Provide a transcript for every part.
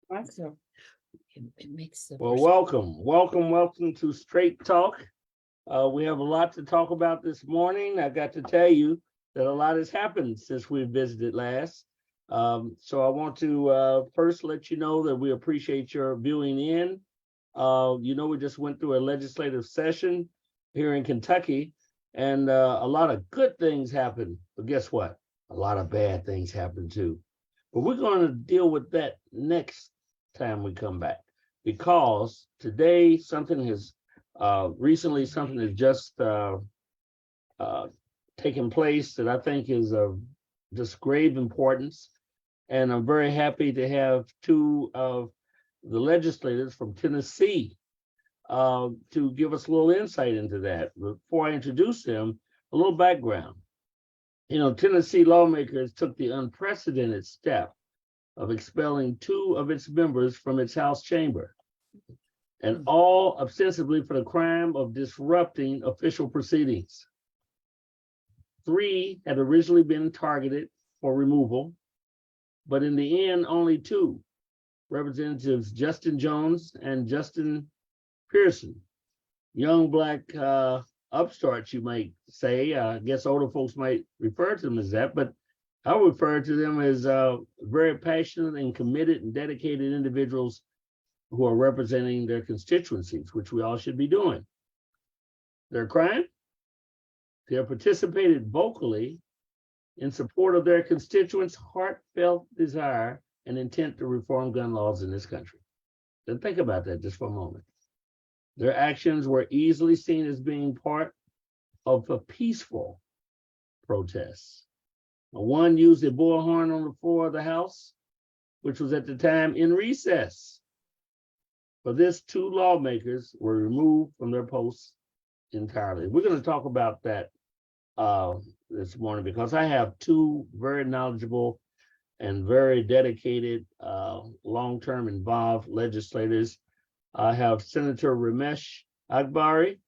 So it makes the Well, welcome to Straight Talk. We have a lot to talk about this morning. I got to tell you that a lot has happened since we visited last. So I want to first let you know that we appreciate your viewing in. We just went through a legislative session here in Kentucky, and a lot of good things happened. But guess what? A lot of bad things happened too. But we're going to deal with that next time we come back, because today something has recently something has just uh, taken place that I think is of just grave importance. And I'm very happy to have two of the legislators from Tennessee to give us a little insight into that. Before I introduce them, a little background. Tennessee lawmakers took the unprecedented step of expelling two of its members from its House chamber, and all ostensibly for the crime of disrupting official proceedings. Three had originally been targeted for removal, but in the end, only two, Representatives Justin Jones and Justin Pearson, young black upstarts, you might say. I guess older folks might refer to them as that, but I refer to them as very passionate and committed and dedicated individuals who are representing their constituencies, which we all should be doing. Their crime? They have participated vocally in support of their constituents' heartfelt desire and intent to reform gun laws in this country. Then think about that just for a moment. Their actions were easily seen as being part of a peaceful protest. One used a bullhorn on the floor of the House, which was at the time in recess. For this, two lawmakers were removed from their posts entirely. We're going to talk about that this morning, because I have two very knowledgeable and very dedicated, long-term involved legislators. I have Senator Ramesh Akbari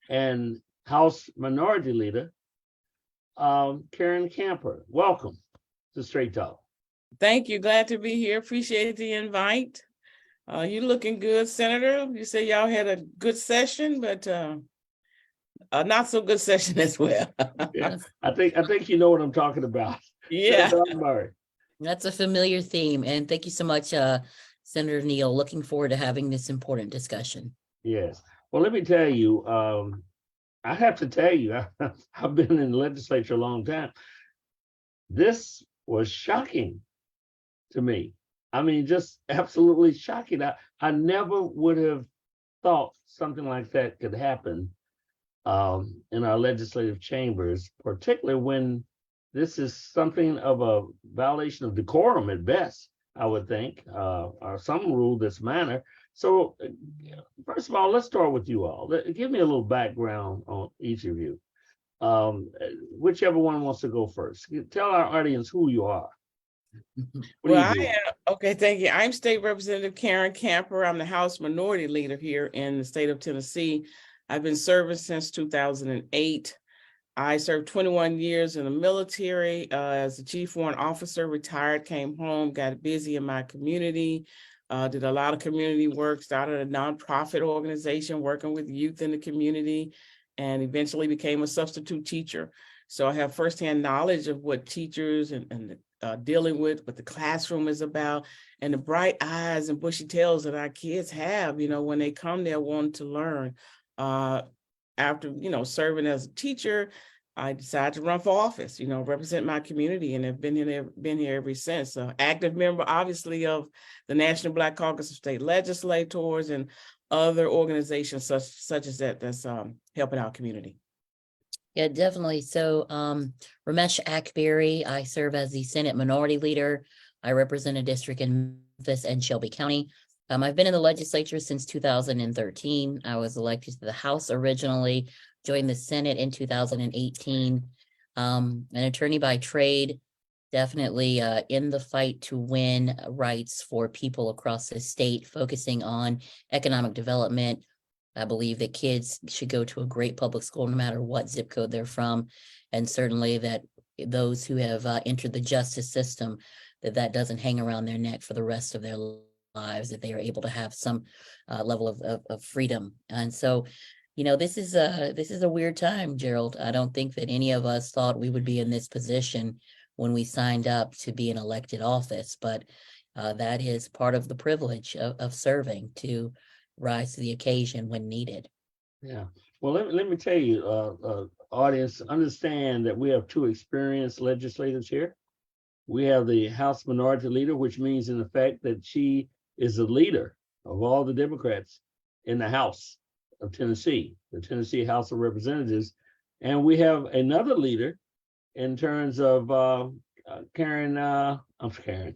and House Minority Leader Karen Camper. Welcome to Straight Talk. thank you. Glad to be here. Appreciate the invite. You looking good, Senator. You say y'all had a good session, but a not so good session as well. Yeah, I think you know what I'm talking about. Yeah. Senator Akbari. That's a familiar theme. And thank you so much, Senator Neal. Looking forward to having this important discussion. Yes. Well, let me tell you, I have to tell you, I've been in the legislature a long time. This was shocking to me. I mean, just absolutely shocking. I never would have thought something like that could happen in our legislative chambers, particularly when this is something of a violation of decorum at best, I would think, or some rule this manner. So, first of all, let's start with you all. Give me a little background on each of you. Whichever one wants to go first. Tell our audience who you are. Well, okay, thank you. I'm State Representative Karen Camper. I'm the House Minority Leader here in the state of Tennessee. I've been serving since 2008. I served 21 years in the military as a chief warrant officer, retired, came home, got busy in my community, did a lot of community work, started a nonprofit organization working with youth in the community, and eventually became a substitute teacher. So I have firsthand knowledge of what teachers and dealing with what the classroom is about, and the bright eyes and bushy tails that our kids have, when they come there wanting to learn. After, serving as a teacher, I decided to run for office, represent my community, and have been here ever since. Active member, obviously, of the National Black Caucus of State Legislators and other organizations such as that's helping our community. Yeah, definitely. So Ramesh Akbari, I serve as the Senate Minority Leader. I represent a district in Memphis and Shelby County. I've been in the legislature since 2013. I was elected to the House originally, joined the Senate in 2018. An attorney by trade, definitely in the fight to win rights for people across the state, focusing on economic development. I believe that kids should go to a great public school no matter what zip code they're from, and certainly that those who have entered the justice system, that doesn't hang around their neck for the rest of their lives, that they are able to have some level of freedom. And so, this is a weird time, Gerald. I don't think that any of us thought we would be in this position when we signed up to be in elected office, but that is part of the privilege of serving, to rise to the occasion when needed. Yeah. Well, let me tell you, audience, understand that we have two experienced legislators here. We have the House Minority Leader, which means in effect that she is the leader of all the Democrats in the House of Tennessee, the Tennessee House of Representatives. And we have another leader in terms of Karen, I'm Karen,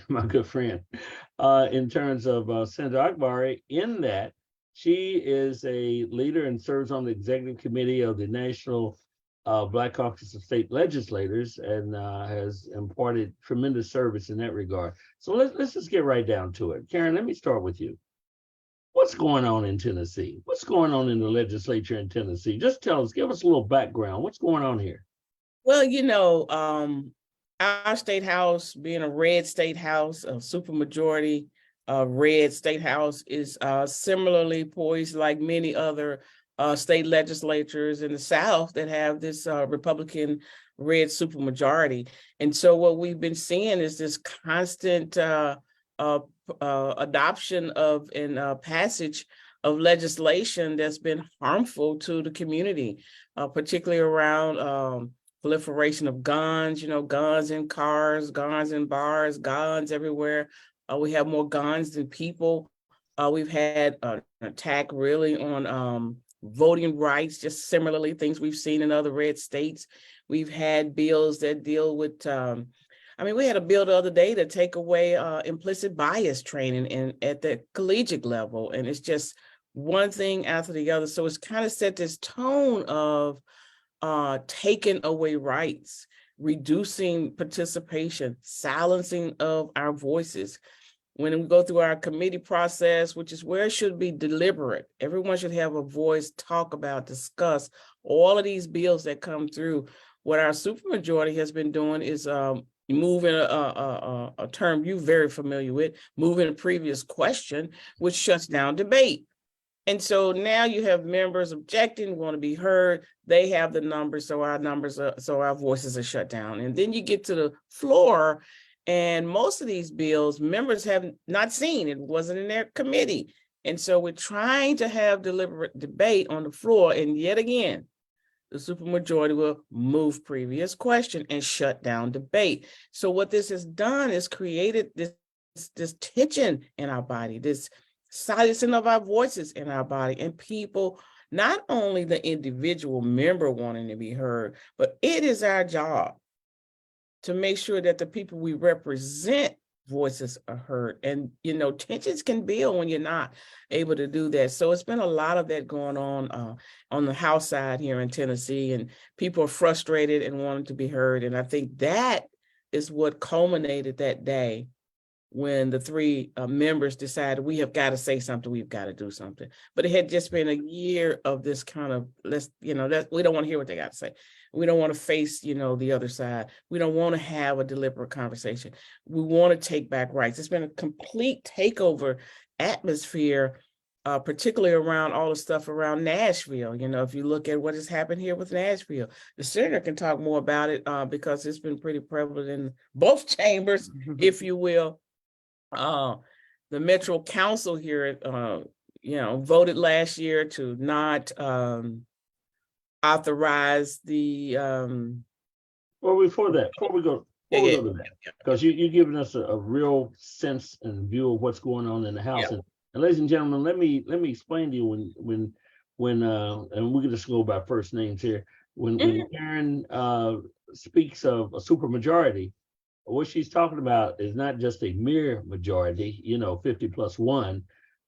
my good friend, in terms of Senator Akbari, in that she is a leader and serves on the executive committee of the National Black Caucus of State Legislators, and has imparted tremendous service in that regard. So let's just get right down to it. Karen, let me start with you. What's going on in Tennessee? What's going on in the legislature in Tennessee? Just tell us, give us a little background. What's going on here? Well, our state house, being a red state house, a supermajority red state house, is similarly poised like many other state legislatures in the South that have this Republican red supermajority. And so what we've been seeing is this constant adoption of and passage of legislation that's been harmful to the community, particularly around proliferation of guns, guns in cars, guns in bars, guns everywhere. We have more guns than people. We've had an attack really on voting rights, just similarly things we've seen in other red states. We've had bills that deal with, we had a bill the other day to take away implicit bias training at the collegiate level. And it's just one thing after the other. So it's kind of set this tone of taking away rights, reducing participation, silencing of our voices. When we go through our committee process, which is where it should be deliberate, everyone should have a voice, talk about, discuss all of these bills that come through. What our supermajority has been doing is moving a term you're very familiar with, moving a previous question, which shuts down debate. And so now you have members objecting, want to be heard. They have the numbers, so our voices are shut down. And then you get to the floor, and most of these bills members have not seen. It wasn't in their committee. And so we're trying to have deliberate debate on the floor. And yet again, the supermajority will move previous question and shut down debate. So what this has done is created this tension in our body, this silencing of our voices in our body, and people, not only the individual member wanting to be heard, but it is our job to make sure that the people we represent voices are heard. And, tensions can build when you're not able to do that. So it's been a lot of that going on the House side here in Tennessee, and people are frustrated and wanting to be heard. And I think that is what culminated that day when the three members decided we have got to say something, we've got to do something. But it had just been a year of this kind of, that we don't want to hear what they got to say. We don't want to face, the other side. We don't want to have a deliberate conversation. We want to take back rights. It's been a complete takeover atmosphere, particularly around all the stuff around Nashville. If you look at what has happened here with Nashville, the senator can talk more about it because it's been pretty prevalent in both chambers, if you will. The Metro Council here, voted last year to not authorize the. Well, before we go to that, because you're giving us a real sense and view of what's going on in the House. Yeah. And ladies and gentlemen, let me explain to you when and we can just go by first names here. When Karen speaks of a supermajority, what she's talking about is not just a mere majority, 50+1.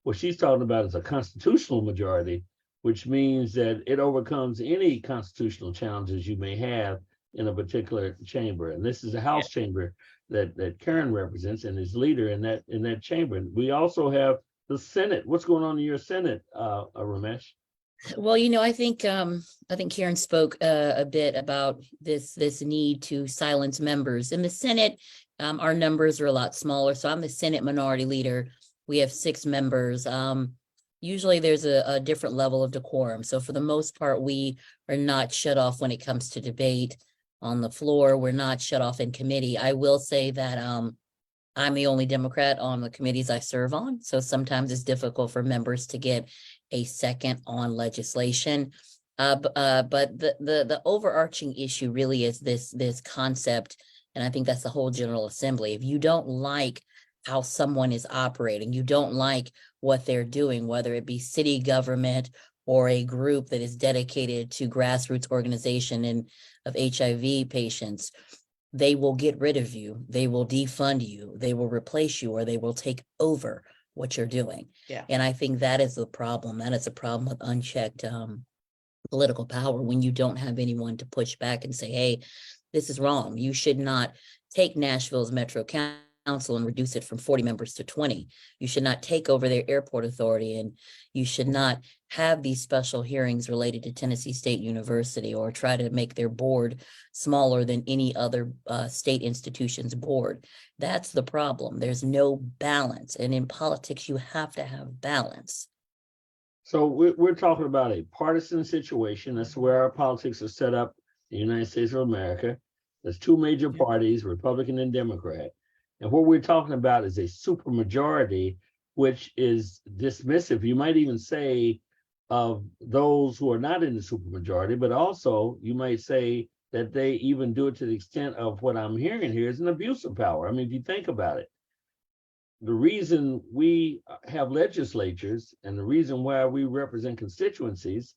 What she's talking about is a constitutional majority, which means that it overcomes any constitutional challenges you may have in a particular chamber. And this is a House chamber that Karen represents and is leader in that chamber. And we also have the Senate. What's going on in your Senate, Ramesh? Well, I think Karen spoke a bit about this need to silence members. In the Senate, our numbers are a lot smaller. So I'm the Senate Minority Leader. We have 6 members. Usually there's a different level of decorum. So for the most part, we are not shut off when it comes to debate on the floor. We're not shut off in committee. I will say that I'm the only Democrat on the committees I serve on. So sometimes it's difficult for members to get a second on legislation. But the overarching issue really is this concept, and I think that's the whole General Assembly. If you don't like how someone is operating, you don't like what they're doing, whether it be city government or a group that is dedicated to grassroots organization and of HIV patients, they will get rid of you, they will defund you, they will replace you, or they will take over what you're doing. Yeah. And I think that is the problem. That is a problem with unchecked political power, when you don't have anyone to push back and say, hey, this is wrong. You should not take Nashville's Metro Council and reduce it from 40 members to 20. You should not take over their airport authority, and you should not have these special hearings related to Tennessee State University, or try to make their board smaller than any other state institution's board. That's the problem. There's no balance. And in politics, you have to have balance. So we're talking about a partisan situation. That's where our politics are set up in the United States of America. There's 2 major parties, Republican and Democrat. And what we're talking about is a supermajority, which is dismissive. You might even say of those who are not in the supermajority, but also you might say that they even do it to the extent of what I'm hearing here is an abuse of power. I mean, if you think about it, the reason we have legislatures and the reason why we represent constituencies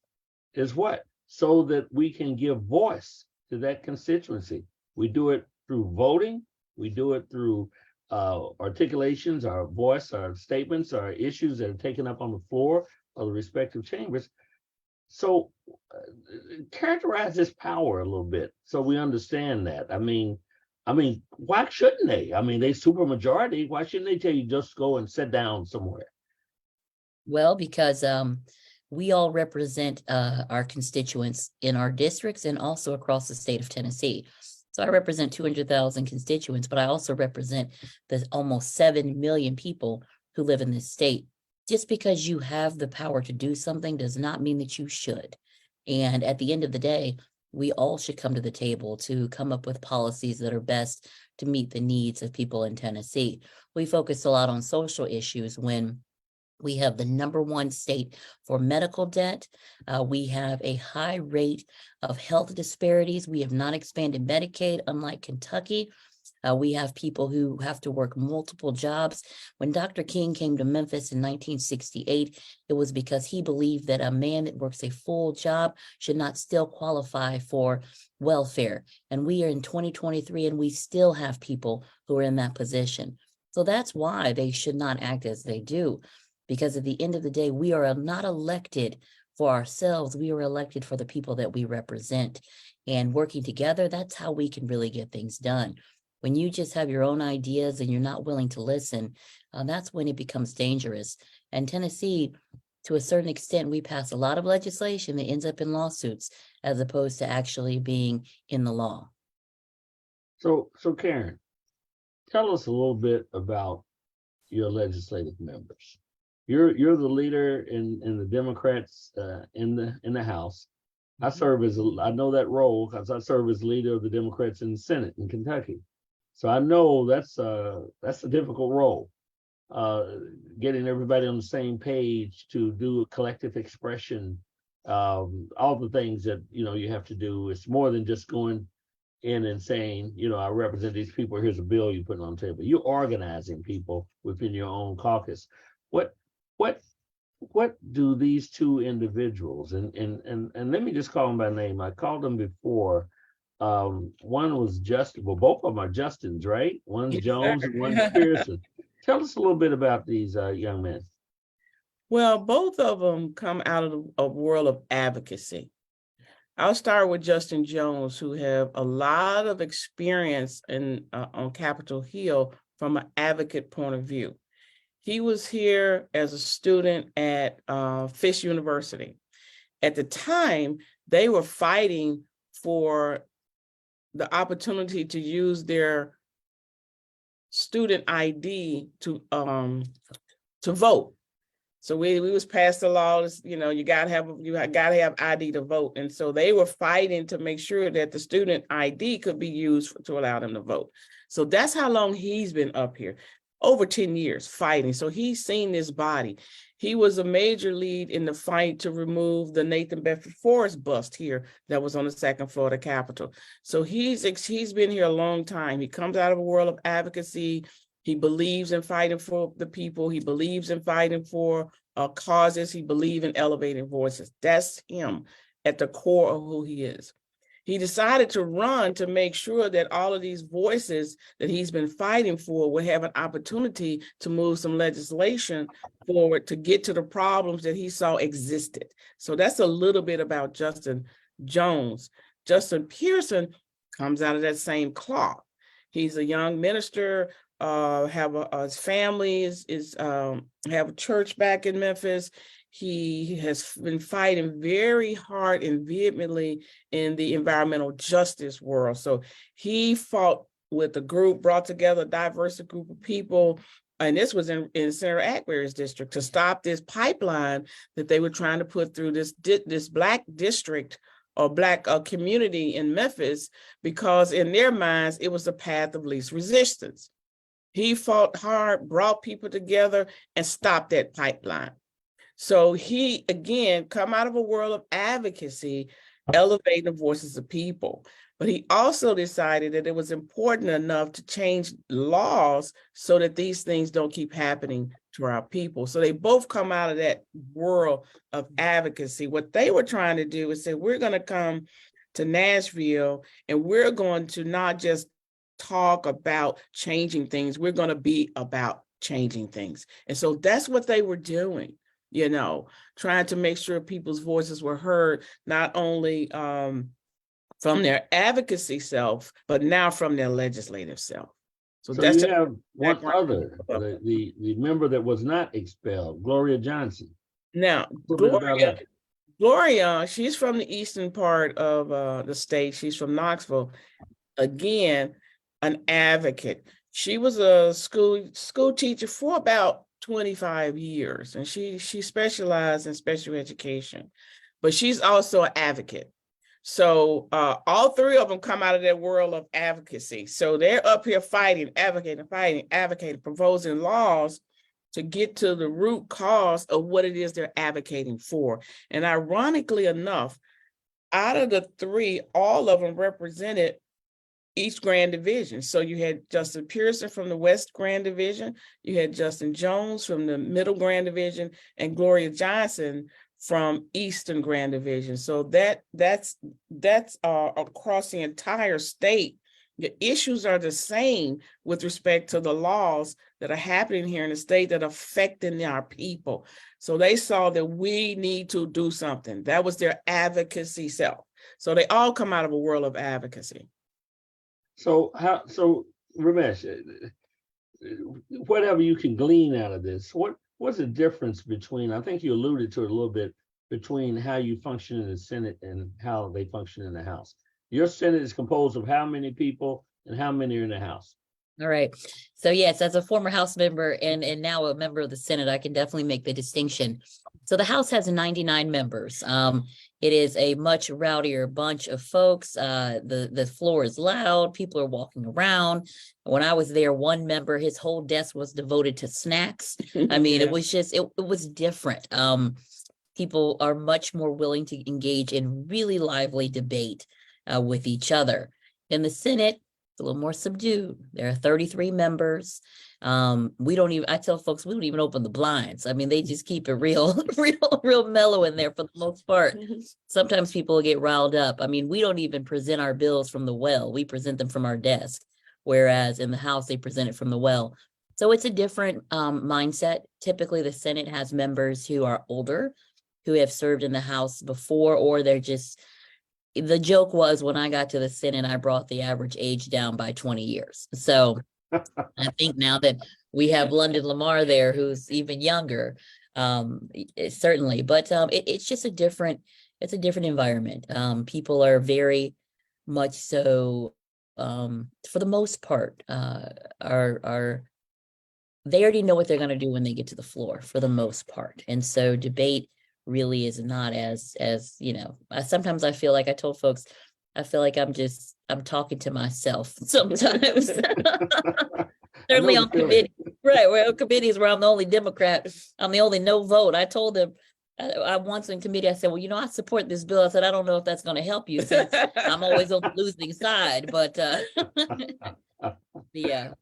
is what? So that we can give voice to that constituency. We do it through voting. We do it through articulations, our voice, our statements, our issues that are taken up on the floor of the respective chambers. So characterize this power a little bit so we understand that. I mean, why shouldn't they? I mean, they supermajority. Why shouldn't they tell you just go and sit down somewhere? Well, because we all represent our constituents in our districts and also across the state of Tennessee. So I represent 200,000 constituents, but I also represent the almost 7 million people who live in this state. Just because you have the power to do something does not mean that you should. And at the end of the day, we all should come to the table to come up with policies that are best to meet the needs of people in Tennessee. We focus a lot on social issues when we have the #1 state for medical debt. We have a high rate of health disparities. We have not expanded Medicaid, unlike Kentucky. We have people who have to work multiple jobs. When Dr. King came to Memphis in 1968, it was because he believed that a man that works a full job should not still qualify for welfare. And we are in 2023, and we still have people who are in that position. So that's why they should not act as they do. Because at the end of the day, we are not elected for ourselves. We are elected for the people that we represent. And working together, that's how we can really get things done. When you just have your own ideas and you're not willing to listen, that's when it becomes dangerous. And Tennessee, to a certain extent, we pass a lot of legislation that ends up in lawsuits as opposed to actually being in the law. So Karen, tell us a little bit about your legislative members. You're the leader in the Democrats in the House. I know that role because I serve as leader of the Democrats in the Senate in Kentucky. So I know that's a difficult role. Getting everybody on the same page to do a collective expression, all the things that you have to do. It's more than just going in and saying, I represent these people. Here's a bill you put on the table. You're organizing people within your own caucus. What do these 2 individuals and let me just call them by name. I called them before. One was Justin. Well, both of them are Justins, right? One's Jones and one's Pearson. Tell us a little bit about these young men. Well, both of them come out of a world of advocacy. I'll start with Justin Jones, who have a lot of experience on Capitol Hill from an advocate point of view. He was here as a student at Fisk University. At the time, they were fighting for the opportunity to use their student ID to to vote. So we was passed the law, you gotta have ID to vote. And so they were fighting to make sure that the student ID could be used to allow them to vote. So that's how long he's been up here, over 10 years fighting. So he's seen this body. He was a major lead in the fight to remove the Nathan Bedford Forrest bust here that was on the second floor of the Capitol. So he's been here a long time. He comes out of a world of advocacy. He believes in fighting for the people. He believes in fighting for causes. He believes in elevating voices. That's him at the core of who he is. He decided to run to make sure that all of these voices that he's been fighting for would have an opportunity to move some legislation forward to get to the problems that he saw existed. So that's a little bit about Justin Jones. Justin Pearson comes out of that same cloth. He's a young minister, his family have a church back in Memphis. He has been fighting very hard and vehemently in the environmental justice world. So he fought with a group, brought together a diverse group of people, and this was in Senator Akbari's district, to stop this pipeline that they were trying to put through this Black district or Black community in Memphis, because in their minds, it was the path of least resistance. He fought hard, brought people together, and stopped that pipeline. So he, again, come out of a world of advocacy, elevating the voices of people. But he also decided that it was important enough to change laws so that these things don't keep happening to our people. So they both come out of that world of advocacy. What they were trying to do is say, we're going to come to Nashville and we're going to not just talk about changing things, we're going to be about changing things. And so that's what they were doing. Trying to make sure people's voices were heard, not only from their advocacy self, but now from their legislative self. So that's you have one other, the member that was not expelled, Gloria Johnson. Now, Gloria, she's from the eastern part of the state. She's from Knoxville. Again, an advocate. She was a school teacher for about 25 years, and she specialized in special education, but she's also an advocate. So all three of them come out of that world of advocacy. So they're up here fighting, advocating, proposing laws to get to the root cause of what it is they're advocating for. And ironically enough, out of the three, all of them represented each Grand Division. So you had Justin Pearson from the West Grand Division, you had Justin Jones from the Middle Grand Division, and Gloria Johnson from Eastern Grand Division. So that's across the entire state. The issues are the same with respect to the laws that are happening here in the state that are affecting our people. So they saw that we need to do something. That was their advocacy self. So they all come out of a world of advocacy. So Ramesh, whatever you can glean out of this, what's the difference between, I think you alluded to it a little bit, between how you function in the Senate and how they function in the House? Your Senate is composed of how many people and how many are in the House? All right. So yes, as a former House member and now a member of the Senate, I can definitely make the distinction. So the House has 99 members. It is a much rowdier bunch of folks. The floor is loud. People are walking around. When I was there, one member, his whole desk was devoted to snacks. I mean, Yeah. it was just, it was different. People are much more willing to engage in really lively debate with each other. In the Senate, it's a little more subdued. There are 33 members. I tell folks, we don't even open the blinds. I mean, they just keep it real mellow in there for the most part. Sometimes people get riled up. I mean, we don't even present our bills from the well. We present them from our desk. Whereas in the House, they present it from the well. So it's a different mindset. Typically, the Senate has members who are older, who have served in the House before, or they're just, the joke was when I got to the Senate, I brought the average age down by 20 years. So I think now that we have London Lamar there, who's even younger, certainly, but it's just it's a different environment. People are very much so, for the most part, are they already know what they're going to do when they get to the floor for the most part. And so debate really is not as, sometimes I feel like I told folks, I feel like I'm talking to myself sometimes. Certainly on committee, right? Well, committees where I'm the only Democrat, I'm the only no vote. I told them, I once in committee, I said, well, I support this bill. I said, I don't know if that's going to help you since I'm always on the losing side, but yeah.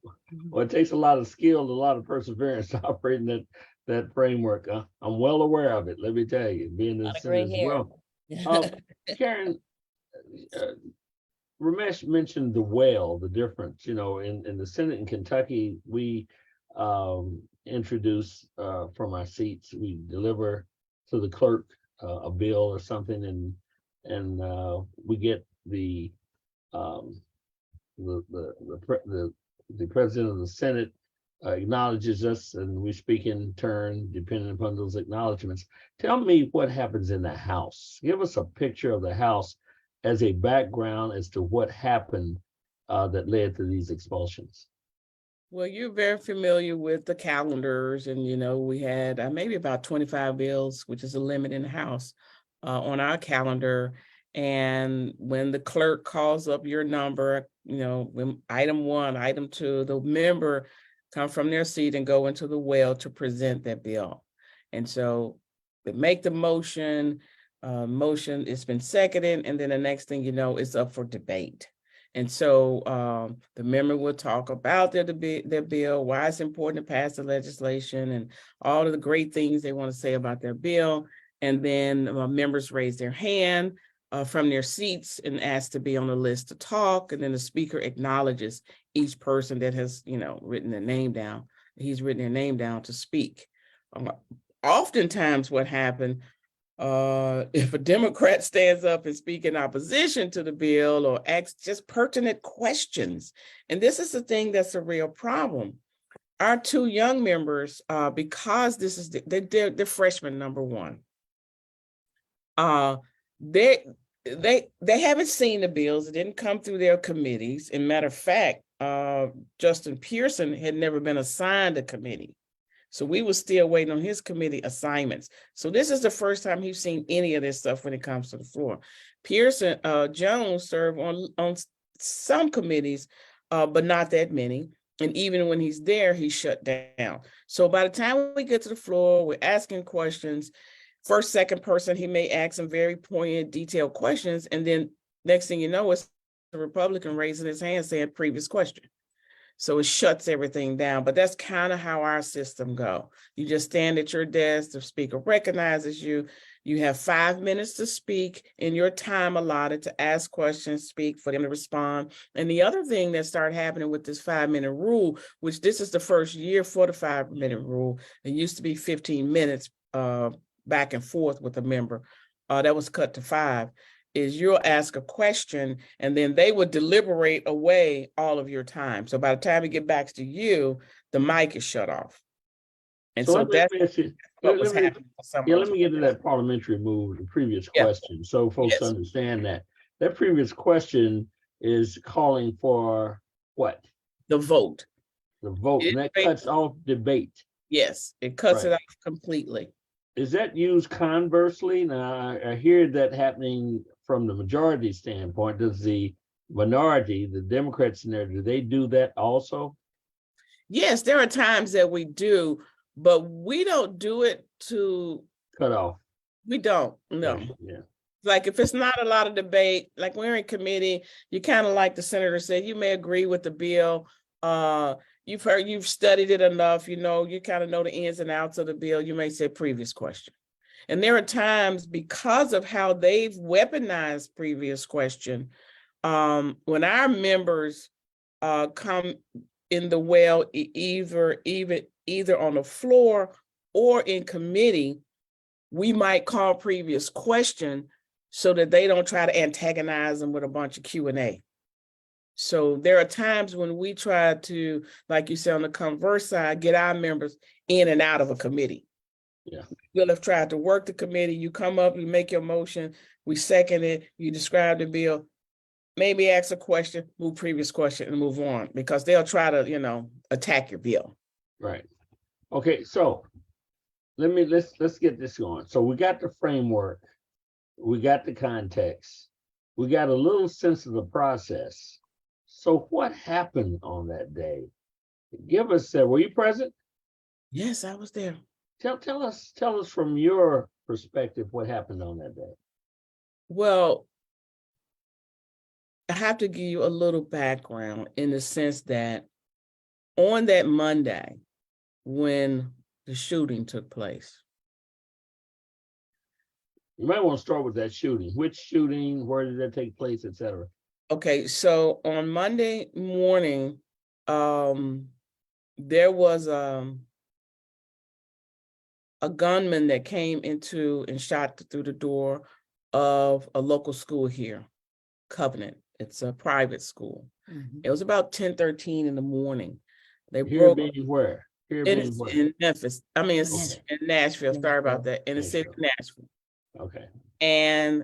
Well, it takes a lot of skill, a lot of perseverance to operate in that framework. I'm well aware of it. Let me tell you, being in the Senate as well. Karen, Ramesh mentioned the difference. In the Senate in Kentucky, we introduce from our seats, we deliver to the clerk a bill or something, and we get the president of the Senate acknowledges us, and we speak in turn depending upon those acknowledgments. Tell me what happens in the House. Give us a picture of the House as a background as to what happened that led to these expulsions. Well, you're very familiar with the calendars, and we had maybe about 25 bills, which is a limit in the House, on our calendar. And when the clerk calls up your number, when item 1, item 2, the member come from their seat and go into the well to present that bill. And so they make the motion, it's been seconded, and then the next thing you know, it's up for debate. And so the member will talk about their bill, why it's important to pass the legislation, and all of the great things they want to say about their bill. And then members raise their hand from their seats and ask to be on the list to talk. And then the speaker acknowledges each person that has, written their name down. He's written their name down to speak. Oftentimes what happened, if a Democrat stands up and speaks in opposition to the bill or asks just pertinent questions, and this is the thing that's a real problem. Our 2 young members, because this is they're freshmen, number 1. They haven't seen the bills. It didn't come through their committees. As a matter of fact, Justin Pearson had never been assigned a committee. So we were still waiting on his committee assignments. So this is the first time he's seen any of this stuff when it comes to the floor. Pearson Jones served on some committees, but not that many. And even when he's there, he's shut down. So by the time we get to the floor, we're asking questions. First, second person, he may ask some very poignant, detailed questions. And then next thing you know, it's a Republican raising his hand saying previous question. So it shuts everything down. But that's kind of how our system go. You just stand at your desk, the speaker recognizes you. You have 5 minutes to speak in your time allotted to ask questions, speak, for them to respond. And the other thing that started happening with this 5-minute rule, which this is the first year for the 5-minute rule, it used to be 15 minutes back and forth with a member, that was cut to 5, is you'll ask a question and then they would deliberate away all of your time. So by the time it get back to you, the mic is shut off. And so that's what was happening. Let me get to that parliamentary move, the previous question, so folks understand that. That previous question is calling for what? The vote. The vote, and that cuts off debate. Yes, it cuts it off completely. Is that used conversely? Now, I hear that happening from the majority standpoint. Does the minority, the Democrats in there, do they do that also? Yes, there are times that we do, but we don't do it to cut off. We don't, no. Yeah. Like if it's not a lot of debate, like we're in committee, you kind of like the senator said, you may agree with the bill. You've studied it enough, you kind of know the ins and outs of the bill. You may say previous question. And there are times because of how they've weaponized previous question, when our members come in the well, either on the floor or in committee, we might call previous question so that they don't try to antagonize them with a bunch of Q&A. So there are times when we try to, like you said, on the converse side, get our members in and out of a committee. Yeah. We'll have tried to work the committee. You come up, you make your motion, we second it, you describe the bill, maybe ask a question, move previous question and move on, because they'll try to, attack your bill. Right. Okay, so let's get this going. So we got the framework, we got the context, we got a little sense of the process. So what happened on that day? Give us were you present? Yes, I was there. Tell us from your perspective what happened on that day. Well, I have to give you a little background in the sense that on that Monday, when the shooting took place. You might want to start with that shooting. Which shooting? Where did that take place, etc.? Okay, so on Monday morning, there was a gunman that came into and shot through the door of a local school here, Covenant. It's a private school. It was about 10:13 in the morning. They Here broke being where? Here in, being where? in Memphis. I mean, it's Okay. in Nashville. Sorry about that. In the city of Nashville. Nashville. Okay. And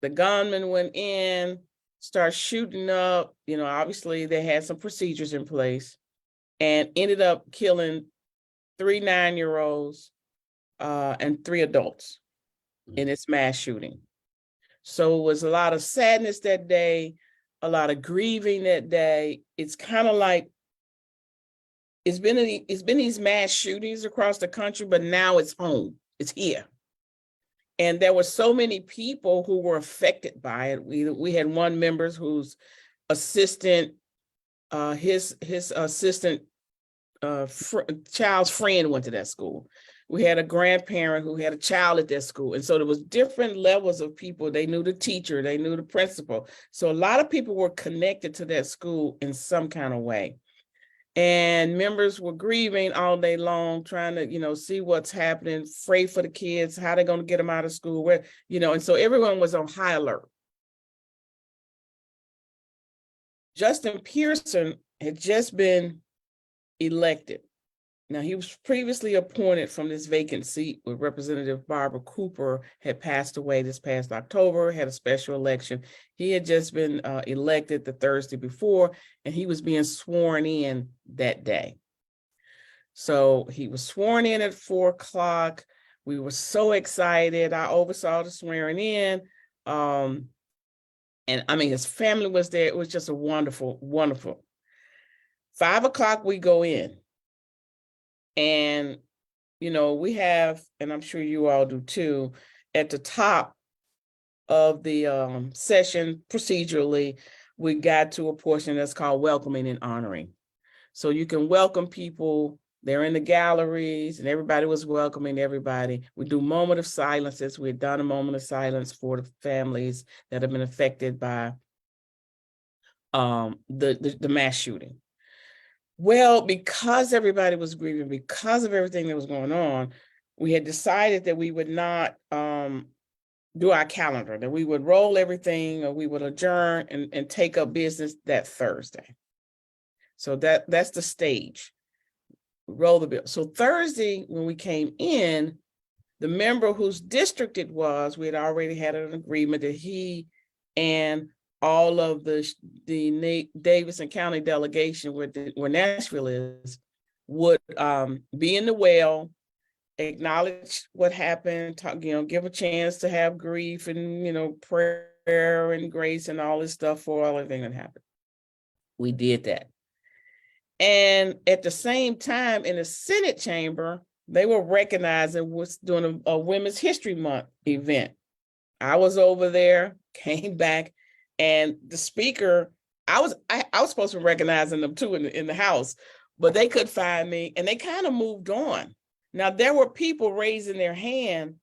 the gunman went in, started shooting up. You know, obviously they had some procedures in place, and ended up killing 3 9-year-olds and 3 adults in this mass shooting. So it was a lot of sadness that day, a lot of grieving that day. It's kind of like it's been these mass shootings across the country, but now it's home. It's here. And there were so many people who were affected by it. We had one member whose assistant, his assistant child's friend went to that school. We had a grandparent who had a child at that school. And so there was different levels of people. They knew the teacher, they knew the principal. So a lot of people were connected to that school in some kind of way. And members were grieving all day long, trying to, see what's happening, afraid for the kids, how they're going to get them out of school, where, and so everyone was on high alert. Justin Pearson had just been elected. Now, he was previously appointed from this vacant seat with Representative Barbara Cooper had passed away this past October, had a special election. He had just been elected the Thursday before, and he was being sworn in that day. So he was sworn in at 4:00. We were so excited. I oversaw the swearing in. And I mean, his family was there. It was just a wonderful, wonderful. 5:00 we go in. And, we have, and I'm sure you all do too, at the top of the session procedurally, we got to a portion that's called welcoming and honoring. So you can welcome people. They're in the galleries and everybody was welcoming everybody. We do moment of silences. We had done a moment of silence for the families that have been affected by the mass shooting. Well, because everybody was grieving, because of everything that was going on, we had decided that we would not do our calendar, that we would roll everything, or we would adjourn and take up business that Thursday. So that's the stage. Roll the bill. So Thursday, when we came in, the member whose district it was, we had already had an agreement that he and all of the Davidson County delegation where Nashville is would be in the well, acknowledge what happened, talk, give a chance to have grief and prayer and grace and all this stuff for everything that happened. We did that. And at the same time, in the Senate chamber, they were recognizing was doing a Women's History Month event. I was over there, came back, and the speaker, I was supposed to be recognizing them too in the House, but they could find me, and they kind of moved on. Now, there were people raising their hand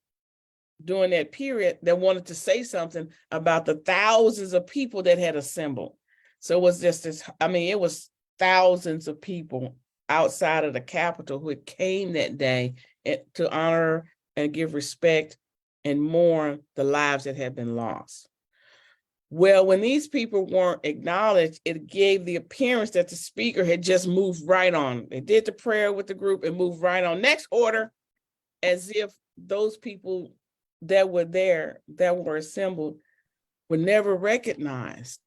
during that period that wanted to say something about the thousands of people that had assembled. So it was just this, it was thousands of people outside of the Capitol who came that day to honor and give respect and mourn the lives that had been lost. Well, when these people weren't acknowledged, it gave the appearance that the speaker had just moved right on. They did the prayer with the group and moved right on. Next order, as if those people that were there, that were assembled, were never recognized.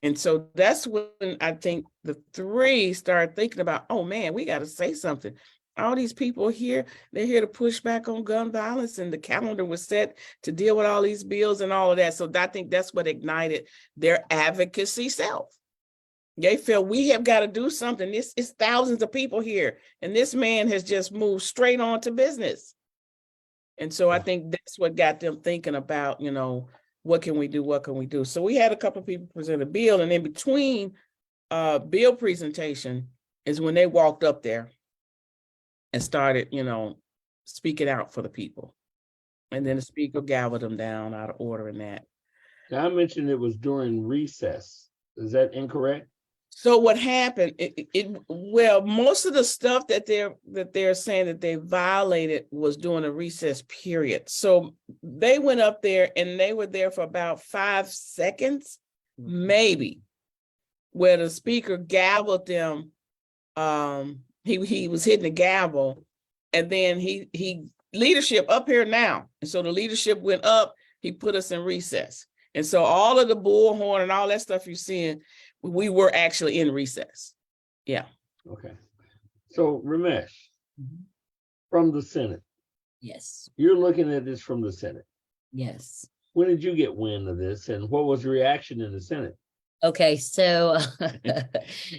And so that's when I think the three started thinking about, oh man, we got to say something. all these people here, they're here to push back on gun violence, and the calendar was set to deal with all these bills and all of that. So I think that's what ignited their advocacy self. They feel we have got to do something. This is thousands of people here, and this man has just moved straight on to business. And so I think that's what got them thinking about, what can we do? What can we do? So we had a couple of people present a bill, and in between bill presentation is when they walked up there and started, speaking out for the people. And then the speaker gavelled them down out of order in that. Now, I mentioned it was during recess. Is that incorrect? So what happened, well, most of the stuff that they're saying that they violated was during a recess period. So they went up there and they were there for about 5 seconds, maybe, where the speaker gavelled them. He was hitting the gavel, and then he leadership up here now. And so the leadership went up, he put us in recess. And so all of the bullhorn and all that stuff you're seeing, we were actually in recess. Yeah. Okay. So Ramesh, from the Senate. Yes. You're looking at this from the Senate. Yes. When did you get wind of this, and what was the reaction in the Senate? Okay, so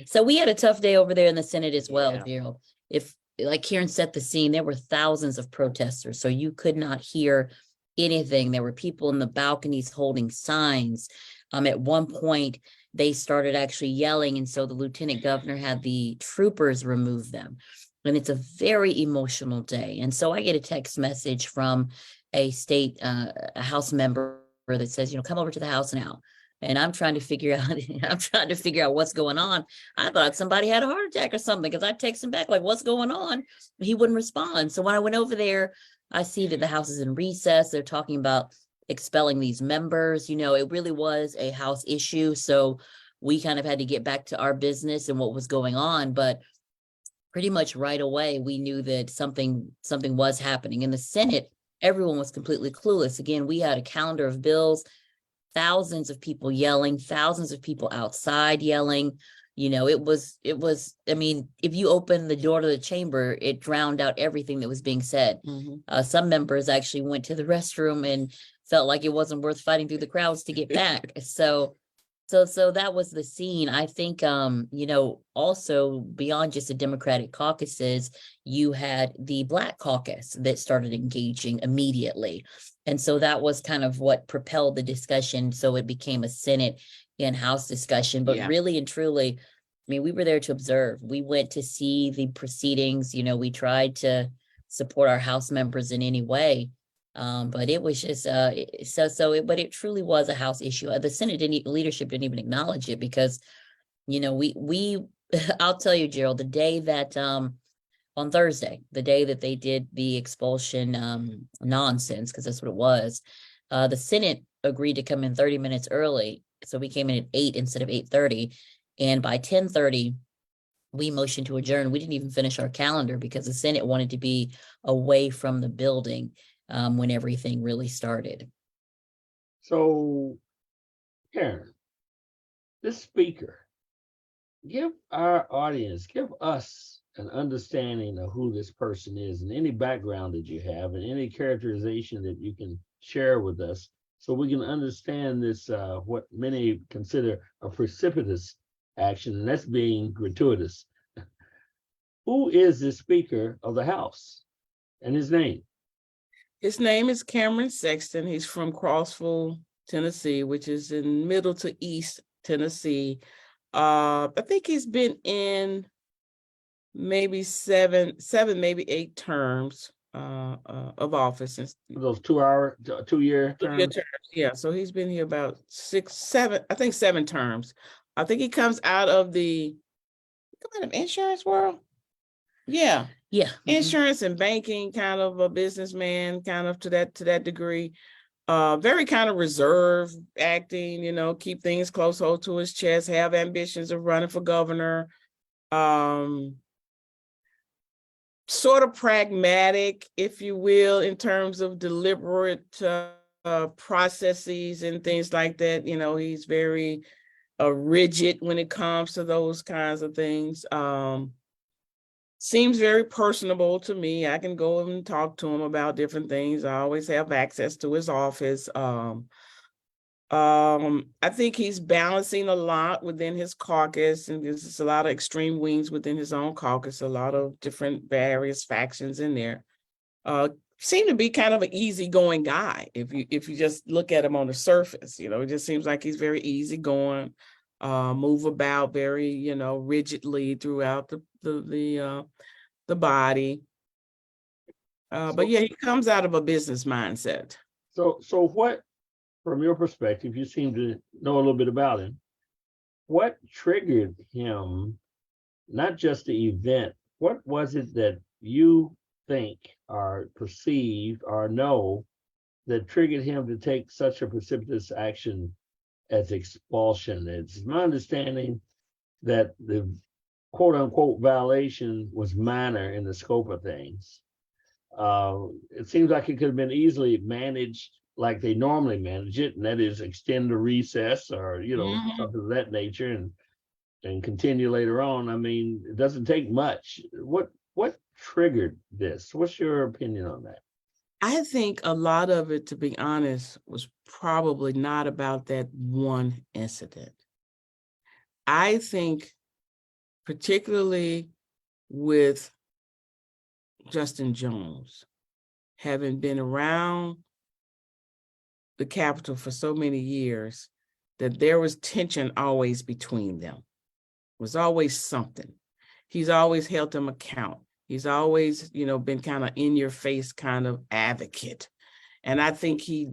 so we had a tough day over there in the Senate as well, Yeah. Gerald. If like Karen set the scene, there were thousands of protesters, so you could not hear anything. There were people in the balconies holding signs. At one point, they started actually yelling, and so the lieutenant governor had the troopers remove them. And it's a very emotional day. And so I get a text message from a state, a House member that says, come over to the House now. And I'm trying to figure out what's going on. I thought somebody had a heart attack or something, because I text him back like, what's going on? He wouldn't respond. So when I went over there, I see that the House is in recess. They're talking about expelling these members. It really was a House issue. So we kind of had to get back to our business and what was going on. But pretty much right away, we knew that something was happening. In the Senate, everyone was completely clueless. Again, we had a calendar of bills, thousands of people yelling, thousands of people outside yelling. It was, I mean, if you open the door to the chamber, it drowned out everything that was being said. Some members actually went to the restroom and felt like it wasn't worth fighting through the crowds to get back. So that was the scene. I think, also beyond just the Democratic caucuses, you had the Black caucus that started engaging immediately. And so that was kind of what propelled the discussion. So it became a Senate and House discussion, but really and truly, I mean, we were there to observe. We went to see the proceedings. We tried to support our House members in any way. But it was just, but it truly was a House issue. The Senate leadership didn't even acknowledge it because, I'll tell you, Gerald, the day that, on Thursday, the day that they did the expulsion nonsense, because that's what it was, the Senate agreed to come in 30 minutes early. So we came in at 8 instead of 8:30. And by 10:30, we motioned to adjourn. We didn't even finish our calendar because the Senate wanted to be away from the building when everything really started. So, Karen, this speaker, give our audience, give us an understanding of who this person is and any background that you have and any characterization that you can share with us so we can understand this, what many consider a precipitous action, and that's being gratuitous. Who is the Speaker of the House and his name? His name is Cameron Sexton. He's from Crossville, Tennessee, which is in middle to east Tennessee. I think he's been in maybe seven, maybe 8 terms of office. Those 2-year terms? Yeah, so he's been here about 6, 7, I think 7 terms. I think he comes out of insurance world. Yeah. Insurance and banking, kind of a businessman, kind of to that degree. Very kind of reserved acting, keep things close hold to his chest, have ambitions of running for governor. Sort of pragmatic, if you will, in terms of deliberate processes and things like that. He's very rigid when it comes to those kinds of things. seems very personable to me. I can go and talk to him about different things. I always have access to his office. I think he's balancing a lot within his caucus, and there's a lot of extreme wings within his own caucus, a lot of different various factions in there. Seem to be kind of an easygoing guy. If you just look at him on the surface, it just seems like he's very easygoing, move about very, rigidly throughout the body. But yeah, he comes out of a business mindset. So what, from your perspective, you seem to know a little bit about him. What triggered him, not just the event, what was it that you think or perceive or know that triggered him to take such a precipitous action as expulsion? It's my understanding that the quote unquote violation was minor in the scope of things. It seems like it could have been easily managed like they normally manage it, and that is extend the recess or something of that nature and continue later on. I mean, it doesn't take much. What triggered this? What's your opinion on that? I think a lot of it, to be honest, was probably not about that one incident. I think particularly with Justin Jones, having been around the Capitol for so many years, that there was tension always between them. It was always something. He's always held them account. He's always, been kind of in your face kind of advocate. And I think he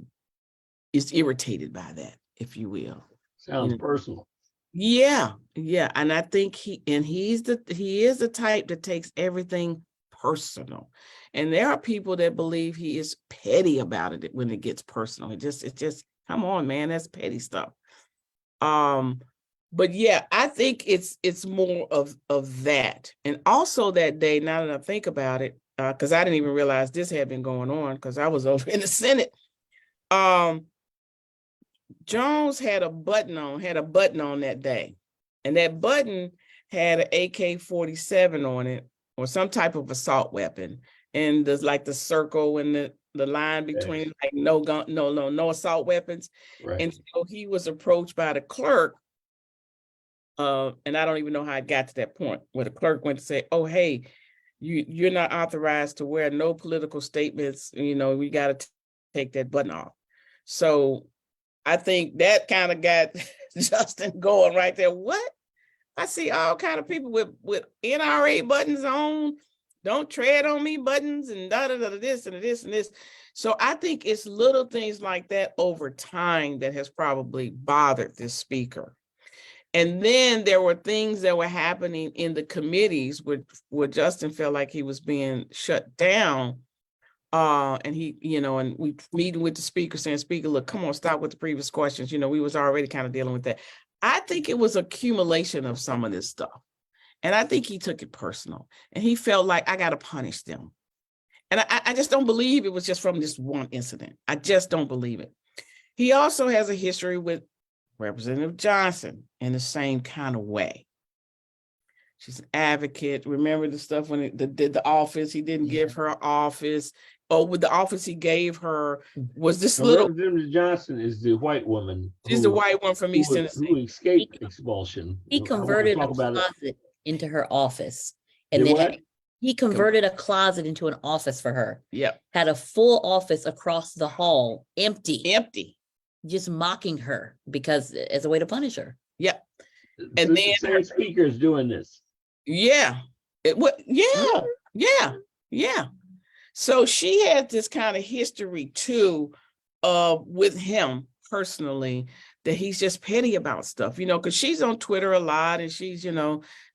is irritated by that, if you will. Sounds personal. Yeah. And I think he is the type that takes everything personal. And there are people that believe he is petty about it when it gets personal. It just come on, man, that's petty stuff. But yeah, I think it's more of that. And also that day, now that I think about it, because I didn't even realize this had been going on because I was over in the Senate. Jones had a button on that day. And that button had an AK-47 on it, or some type of assault weapon. And there's like the circle and the line between like no gun, no assault weapons. Right. And so he was approached by the clerk. And I don't even know how I got to that point where the clerk went to say, "Oh, hey, you're not authorized to wear no political statements. We got to take that button off." So I think that kind of got Justin going right there. What? I see all kind of people with NRA buttons on, don't tread on me buttons, and this and this and this. So I think it's little things like that over time that has probably bothered this speaker. And then there were things that were happening in the committees where Justin felt like he was being shut down. And he, and we meeting with the speaker saying, "Speaker, look, come on, stop with the previous questions." We was already kind of dealing with that. I think it was accumulation of some of this stuff. And I think he took it personal. And he felt like, I got to punish them. And I just don't believe it was just from this one incident. I just don't believe it. He also has a history with Representative Johnson in the same kind of way. She's an advocate. Remember the stuff when it did the office, he didn't give her office. Oh, with the office he gave her was this little. Representative Johnson is the white woman. She's the white one from East Tennessee. Who escaped expulsion. He converted a closet into her office. And then he converted a closet into an office for her. Yep. Had a full office across the hall, empty. Just mocking her because as a way to punish her. Yep. And then the same speaker is doing this. Yeah. Yeah. So she had this kind of history too, with him personally, that he's just petty about stuff, because she's on Twitter a lot and she's,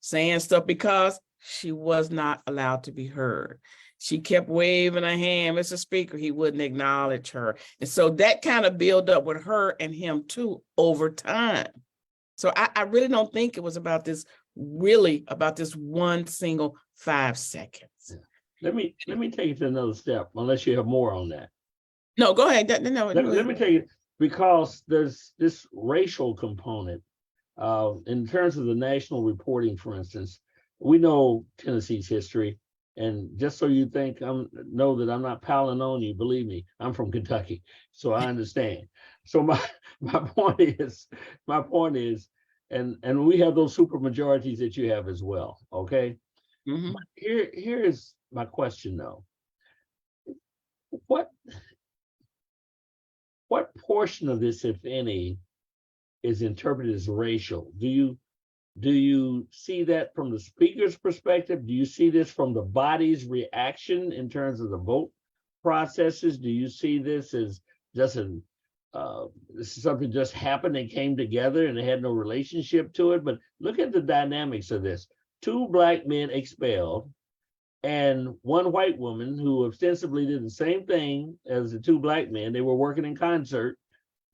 saying stuff because she was not allowed to be heard. She kept waving her hand, Mr. Speaker, he wouldn't acknowledge her. And so that kind of built up with her and him too over time. So I really don't think it was about this one single 5 seconds. Yeah. Let me take it to another step, unless you have more on that. No, go ahead. No, let me take it, because there's this racial component in terms of the national reporting, for instance. we know Tennessee's history. And just so you think know that I'm not piling on you, believe me, I'm from Kentucky, so I understand. So my point is, and we have those super majorities that you have as well. Okay. Mhm. Here is my question though. What portion of this, if any, is interpreted as racial? Do you see that from the speaker's perspective? Do you see this from the body's reaction in terms of the vote processes? Do you see this as just this is something just happened and came together and it had no relationship to it? But look at the dynamics of this. 2 Black men expelled and 1 white woman who ostensibly did the same thing as the 2 Black men. They were working in concert,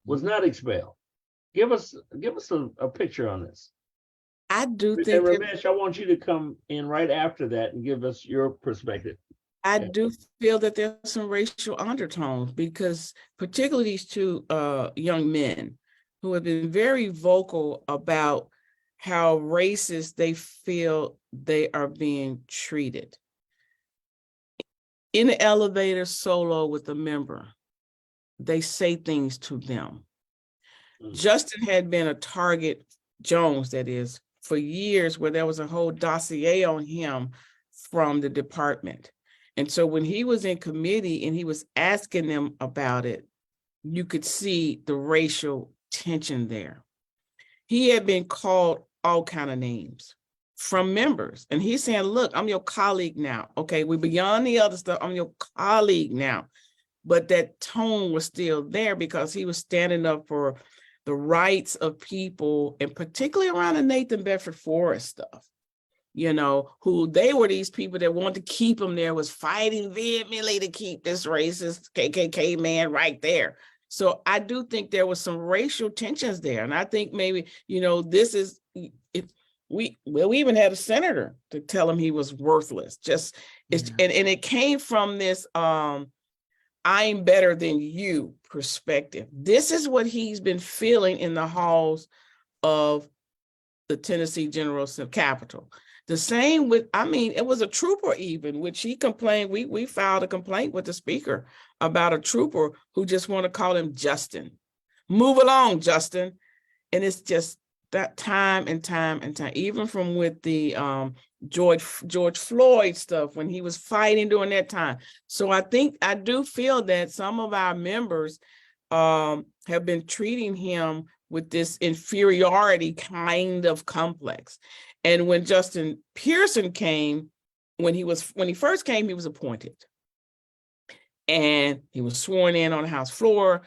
was not expelled. Give us a picture on this. I do And think that Ramesh, I want you to come in right after that and give us your perspective. I Yeah. do feel that there's some racial undertones because particularly these 2 young men who have been very vocal about how racist they feel they are being treated. In the elevator solo with a member, they say things to them. Justin had been a target, Jones that is, for years, where there was a whole dossier on him from the department. And so when he was in committee and he was asking them about it, you could see the racial tension there. He had been called all kind of names from members. And he's saying, look, I'm your colleague now. Okay, we're beyond the other stuff. I'm your colleague now. But that tone was still there because he was standing up for the rights of people, and particularly around the Nathan Bedford Forrest stuff, you know, who they were these people that wanted to keep him there, was fighting vehemently to keep this racist KKK man right there. So I do think there was some racial tensions there. And I think maybe, you know, this is, we even had a senator to tell him he was worthless. Just, and it came from this, I'm better than you perspective. This is what he's been feeling in the halls of the Tennessee General Capitol. The same with, I mean, it was a trooper even, which he complained, we filed a complaint with the speaker about a trooper who just want to call him Justin. Move along, Justin. And it's just that time and time and time, even from with the George Floyd stuff when he was fighting during that time. So I do feel that some of our members have been treating him with this inferiority kind of complex. And when Justin Pearson came, when he first came, he was appointed. And he was sworn in on the House floor.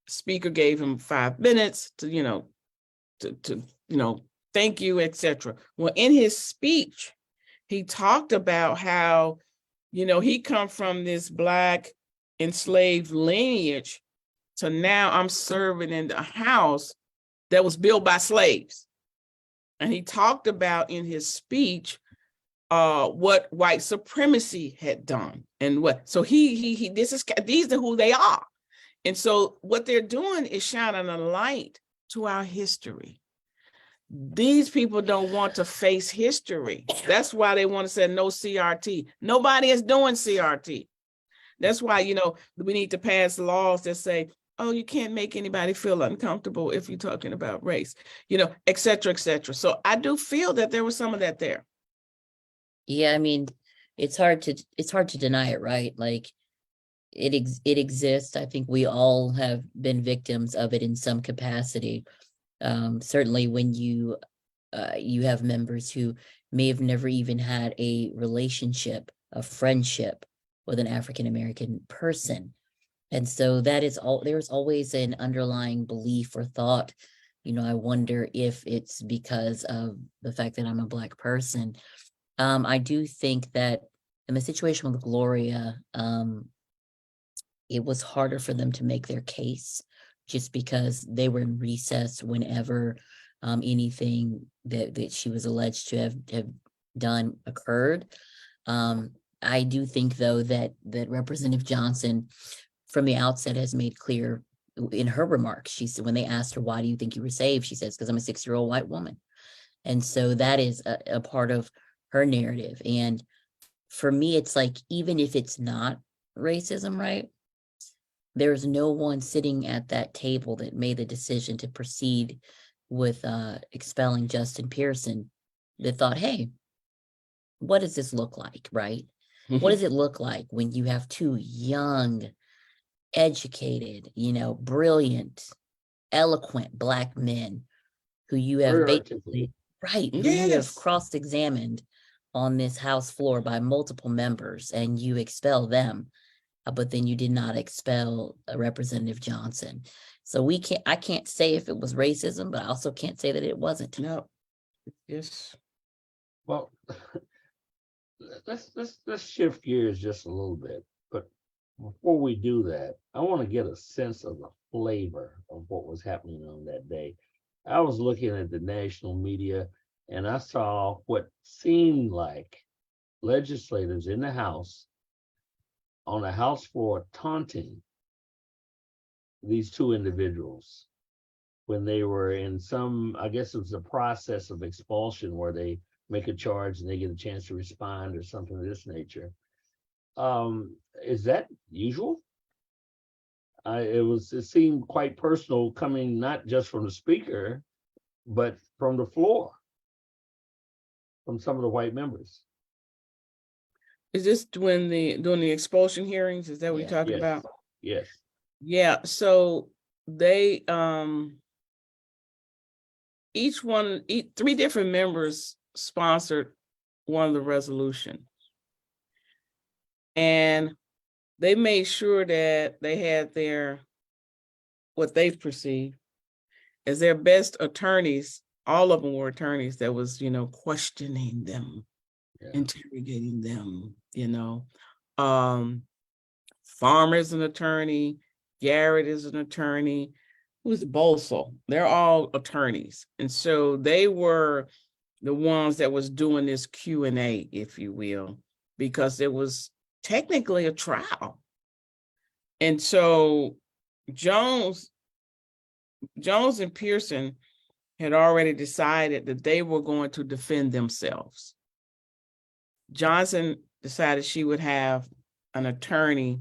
Speaker gave him 5 minutes to, thank you, etc. Well, in his speech, he talked about how, he come from this Black enslaved lineage to now I'm serving in the house that was built by slaves. And he talked about in his speech what white supremacy had done and what. So these are who they are. And so what they're doing is shining a light to our history. These people don't want to face history. That's why they want to say no CRT. Nobody is doing CRT. That's why, we need to pass laws that say, oh, you can't make anybody feel uncomfortable if you're talking about race, et cetera, et cetera. So I do feel that there was some of that there. Yeah, I mean, it's hard to deny it, right? Like it exists. I think we all have been victims of it in some capacity. Certainly when you have members who may have never even had a relationship, a friendship with an African-American person. And so there's always an underlying belief or thought, I wonder if it's because of the fact that I'm a Black person. I do think that in the situation with Gloria, it was harder for them to make their case just because they were in recess whenever anything that she was alleged to have done occurred. I do think, though, that Representative Johnson from the outset has made clear in her remarks, she said, when they asked her, why do you think you were saved? She says, because I'm a 6-year-old white woman. And so that is a part of her narrative. And for me, it's like, even if it's not racism, right? There's no one sitting at that table that made the decision to proceed with expelling Justin Pearson that thought, hey, what does this look like, right? What does it look like when you have two young, educated, brilliant, eloquent Black men who you have Very basically, articulate. who you have Yes. cross-examined on this House floor by multiple members, and you expel them, but then you did not expel Representative Johnson. So I can't say if it was racism, but I also can't say that it wasn't. No. Yes. Well, let's shift gears just a little bit. But before we do that, I want to get a sense of the flavor of what was happening on that day. I was looking at the national media and I saw what seemed like legislators in the House on the House floor taunting these two individuals when they were in some, I guess it was a process of expulsion where they make a charge and they get a chance to respond or something of this nature. Is that usual? It seemed quite personal, coming not just from the speaker, but from the floor, from some of the white members. Is this during the expulsion hearings? Is that what you're talking Yes. about? Yes. Yeah. So they three different members sponsored one of the resolution. And they made sure that they had what they perceived as their best attorneys. All of them were attorneys that was, questioning them, interrogating them, Farmer is an attorney, Garrett is an attorney, who's Bolsel. They're all attorneys. And so they were the ones that was doing this Q&A, if you will, because it was technically a trial. And so Jones and Pearson had already decided that they were going to defend themselves. Johnson decided she would have an attorney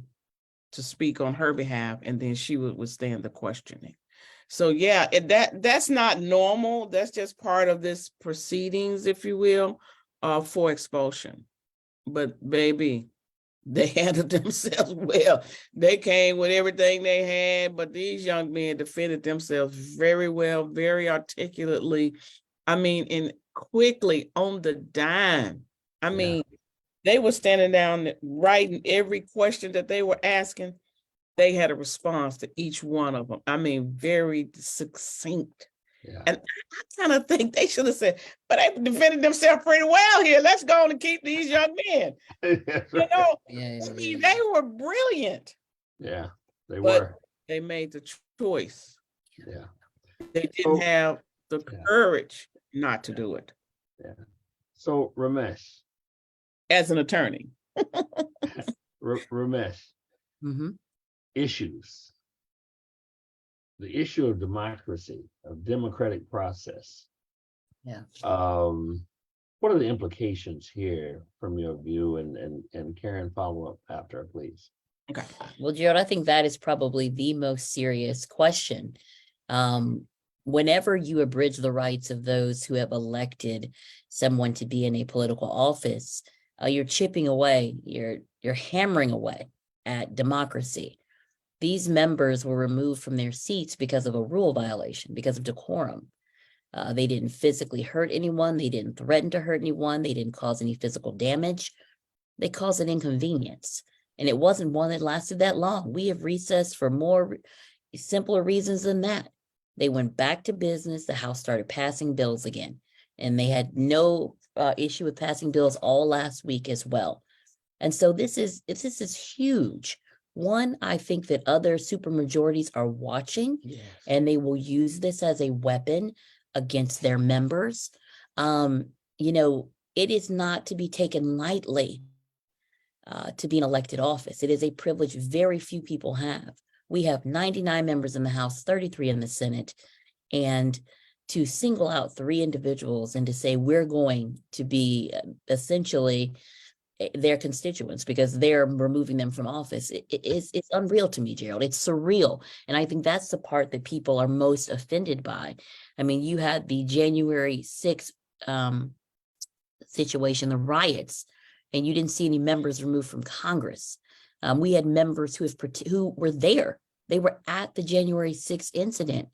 to speak on her behalf, and then she would withstand the questioning. So yeah, that's not normal. That's just part of this proceedings, if you will, for expulsion. But baby, they handled themselves well. They came with everything they had, but these young men defended themselves very well, very articulately. And quickly on the dime. They were standing down writing every question that they were asking. They had a response to each one of them. Very succinct. Yeah. And I kind of think they should have said, but they defended themselves pretty well here. Let's go on and keep these young men. They were brilliant. Yeah, they but were. They made the choice. Yeah. They didn't have the courage not to do it. Yeah. So Ramesh. As an attorney. Ramesh. Mm-hmm. Issues. The issue of democracy, of democratic process. Yeah. What are the implications here from your view? And Karen, follow up after, please. Okay. Well, Gerald, I think that is probably the most serious question. Whenever you abridge the rights of those who have elected someone to be in a political office, you're chipping away, you're hammering away at democracy. These members were removed from their seats because of a rule violation, because of decorum. They didn't physically hurt anyone. They didn't threaten to hurt anyone. They didn't cause any physical damage. They caused an inconvenience. And it wasn't one that lasted that long. We have recessed for more simpler reasons than that. They went back to business. The House started passing bills again. And they had no issue with passing bills all last week as well. And so this is huge. One, I think that other supermajorities are watching, and they will use this as a weapon against their members. It is not to be taken lightly to be an elected office. It is a privilege very few people have. We have 99 members in the House, 33 in the Senate, and to single out 3 individuals and to say we're going to be essentially their constituents because they're removing them from office. It's unreal to me, Gerald. It's surreal. And I think that's the part that people are most offended by. I mean, you had the January 6th situation, the riots, and you didn't see any members removed from Congress. We had members who were there. They were at the January 6th incident,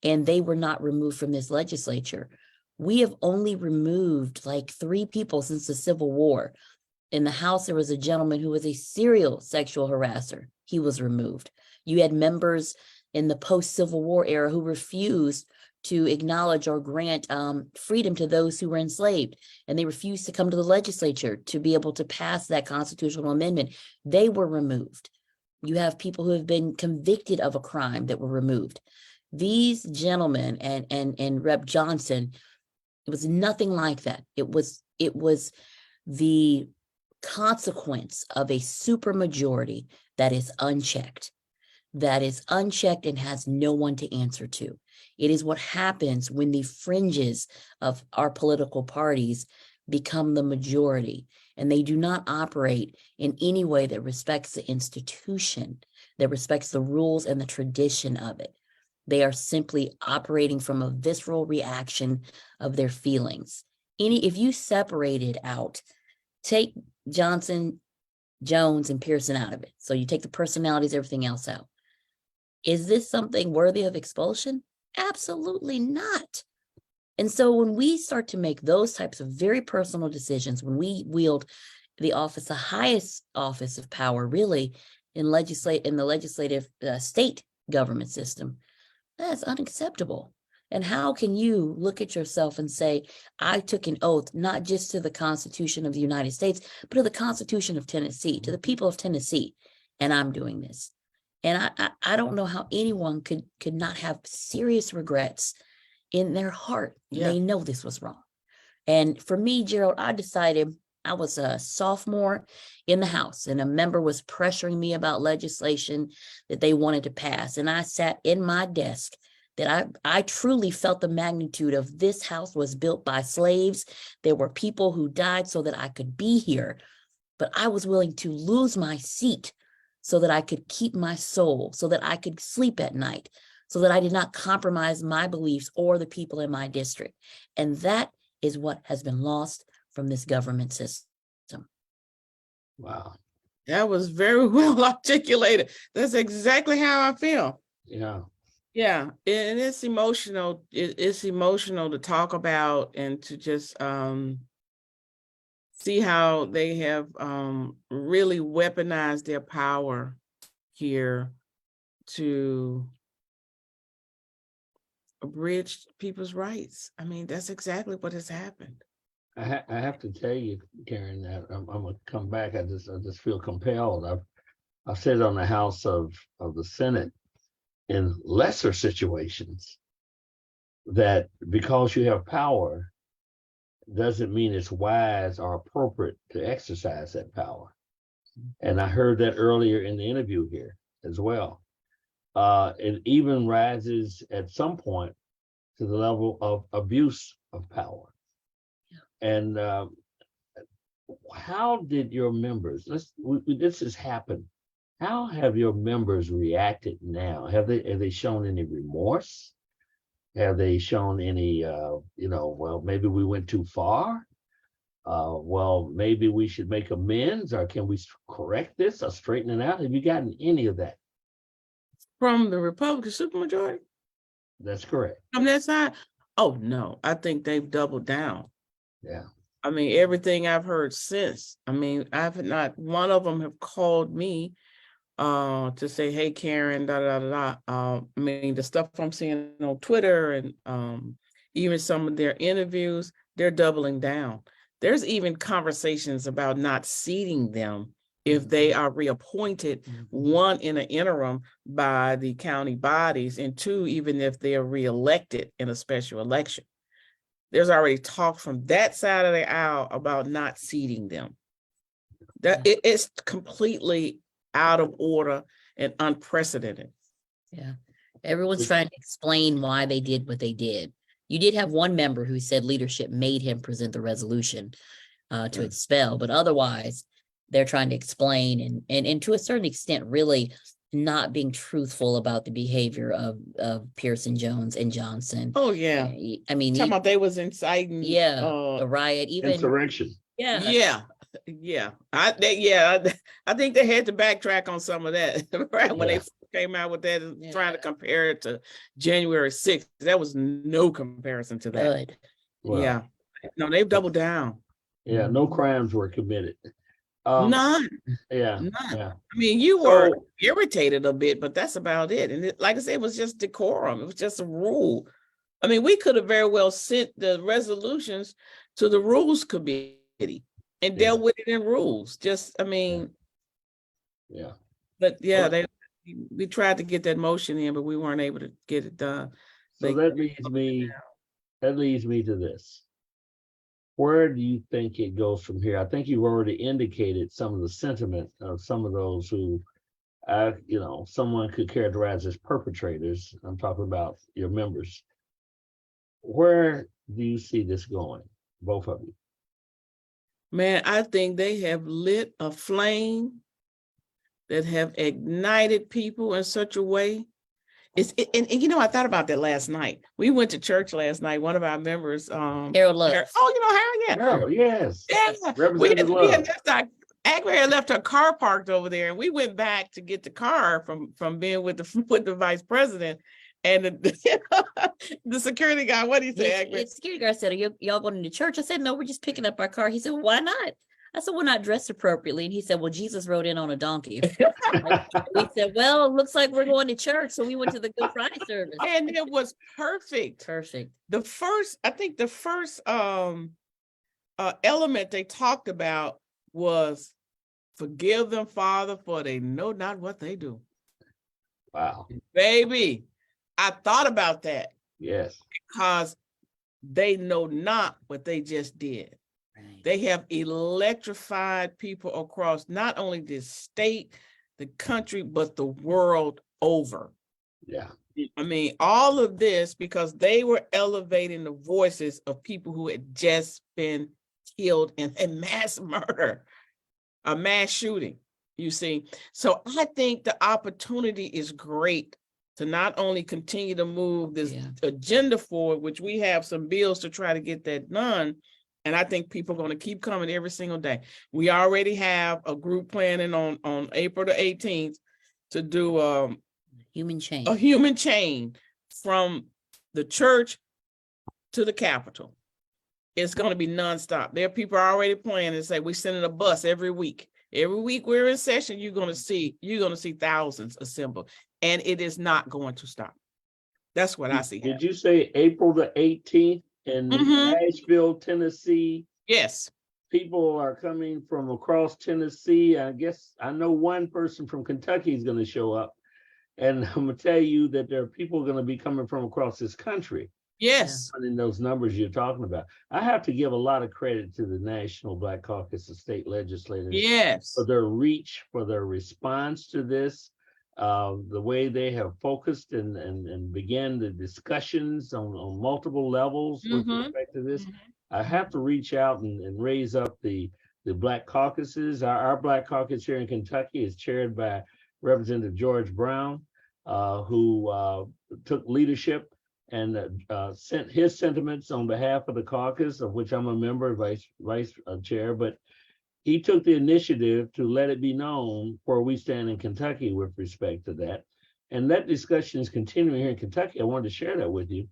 and they were not removed from this legislature. We have only removed like 3 people since the Civil War. In the House, there was a gentleman who was a serial sexual harasser. He was removed. You had members in the post-Civil War era who refused to acknowledge or grant freedom to those who were enslaved, and they refused to come to the legislature to be able to pass that constitutional amendment. They were removed. You have people who have been convicted of a crime that were removed. These gentlemen and Rep. Johnson, it was nothing like that. It was the consequence of a supermajority that is unchecked and has no one to answer to. It is what happens when the fringes of our political parties become the majority, and they do not operate in any way that respects the institution, that respects the rules and the tradition of it. They are simply operating from a visceral reaction of their feelings. If you separated out, take Johnson, Jones, and Pearson out of it. So you take the personalities, everything else out. Is this something worthy of expulsion? Absolutely not. And so when we start to make those types of very personal decisions, when we wield the office, the highest office of power, really, in the legislative state government system, that's unacceptable. And how can you look at yourself and say, I took an oath, not just to the Constitution of the United States, but to the Constitution of Tennessee, to the people of Tennessee, and I'm doing this. And I don't know how anyone could not have serious regrets in their heart. Yeah. They know this was wrong. And for me, Gerald, I decided, I was a sophomore in the House, and a member was pressuring me about legislation that they wanted to pass. And I sat in my desk that I truly felt the magnitude of this house was built by slaves. There were people who died so that I could be here, but I was willing to lose my seat so that I could keep my soul, so that I could sleep at night, so that I did not compromise my beliefs or the people in my district. And that is what has been lost from this government system. Wow. That was very well articulated. That's exactly how I feel. Yeah. Yeah, and it's emotional. It's emotional to talk about and to just see how they have really weaponized their power here to abridge people's rights. I mean, that's exactly what has happened. I have to tell you, Karen, that I'm gonna come back. I just feel compelled. I've said on the House of the Senate in lesser situations that because you have power doesn't mean it's wise or appropriate to exercise that power. And I heard that earlier in the interview here as well. It even rises at some point to the level of abuse of power. And how did your members, this has happened, how have your members reacted now? Have they shown any remorse? Have they shown any, well, maybe we went too far? Well, maybe we should make amends, or can we correct this or straighten it out? Have you gotten any of that? From the Republican supermajority? That's correct. From that side? Oh, no, I think they've doubled down. Yeah. I mean, everything I've heard since. I mean, I've not one of them have called me to say, hey, Karen, da da da da. I mean, the stuff I'm seeing on Twitter and even some of their interviews, they're doubling down. There's even conversations about not seating them if they are reappointed, one, in an interim by the county bodies, and two, even if they are reelected in a special election. There's already talk from that side of the aisle about not seating them. That it's completely out of order and unprecedented. Yeah. Everyone's trying to explain why they did what they did. You did have one member who said leadership made him present the resolution to expel, but otherwise they're trying to explain and to a certain extent really not being truthful about the behavior of Pearson, Jones, and Johnson. Oh, yeah. I mean, Talking about they was inciting. a riot, even Insurrection. yeah. Yeah. I think they had to backtrack on some of that, right? When they came out with that, trying to compare it to January 6th. That was no comparison to that. Good. Well, yeah. No, they've doubled down. Yeah, no crimes were committed. None. Yeah. None. Yeah. I mean, you were irritated a bit, but that's about it. And like I said, it was just decorum. It was just a rule. I mean, we could have very well sent the resolutions to the rules committee and dealt with it in rules. Just, I mean, but we tried to get that motion in, but we weren't able to get it done. So that leads me to this. Where do you think it goes from here? I think you've already indicated some of the sentiment of some of those who, someone could characterize as perpetrators. I'm talking about your members. Where do you see this going, both of you? Man, I think they have lit a flame that have ignited people in such a way. And I thought about that last night. We went to church last night. One of our members, Harold Love. Harold, yeah. Harold, yes. Yeah. Representative Love. Akbari had left her car parked over there, and we went back to get the car from being with the vice president. And the security guy, what did he say? The security guard said, "Are y'all going to church?" I said, "No, we're just picking up our car." He said, "Why not?" I said, "We're not dressed appropriately." And he said, "Well, Jesus rode in on a donkey." We said, "Well, it looks like we're going to church." So we went to the Good Friday service. And it was perfect. Perfect. The first element they talked about was forgive them, Father, for they know not what they do. Wow. Baby, I thought about that. Yes. Because they know not what they just did. Right. They have electrified people across not only this state, the country, but the world over. Yeah. I mean, all of this because they were elevating the voices of people who had just been killed in a mass murder, a mass shooting, you see. So I think the opportunity is great to not only continue to move this agenda forward, which we have some bills to try to get that done. And I think people are going to keep coming every single day. We already have a group planning on April the 18th to do a human chain from the church to the Capitol. It's going to be nonstop. There are people already planning to say we're sending a bus every week. Every week we're in session, you're going to see thousands assemble, and it is not going to stop. That's what I see. Did you say April the 18th in Nashville, Tennessee? Yes. People are coming from across Tennessee. I guess I know one person from Kentucky is going to show up, and I'm going to tell you that there are people going to be coming from across this country. Yes. In those numbers you're talking about. I have to give a lot of credit to the National Black Caucus of state legislators. Yes. For their reach, for their response to this, the way they have focused and began the discussions on multiple levels with respect to this. I have to reach out and raise up the Black caucuses. Our Black caucus here in Kentucky is chaired by Representative George Brown, who took leadership and sent his sentiments on behalf of the caucus, of which I'm a member, vice chair, but he took the initiative to let it be known where we stand in Kentucky with respect to that. And that discussion is continuing here in Kentucky. I wanted to share that with you.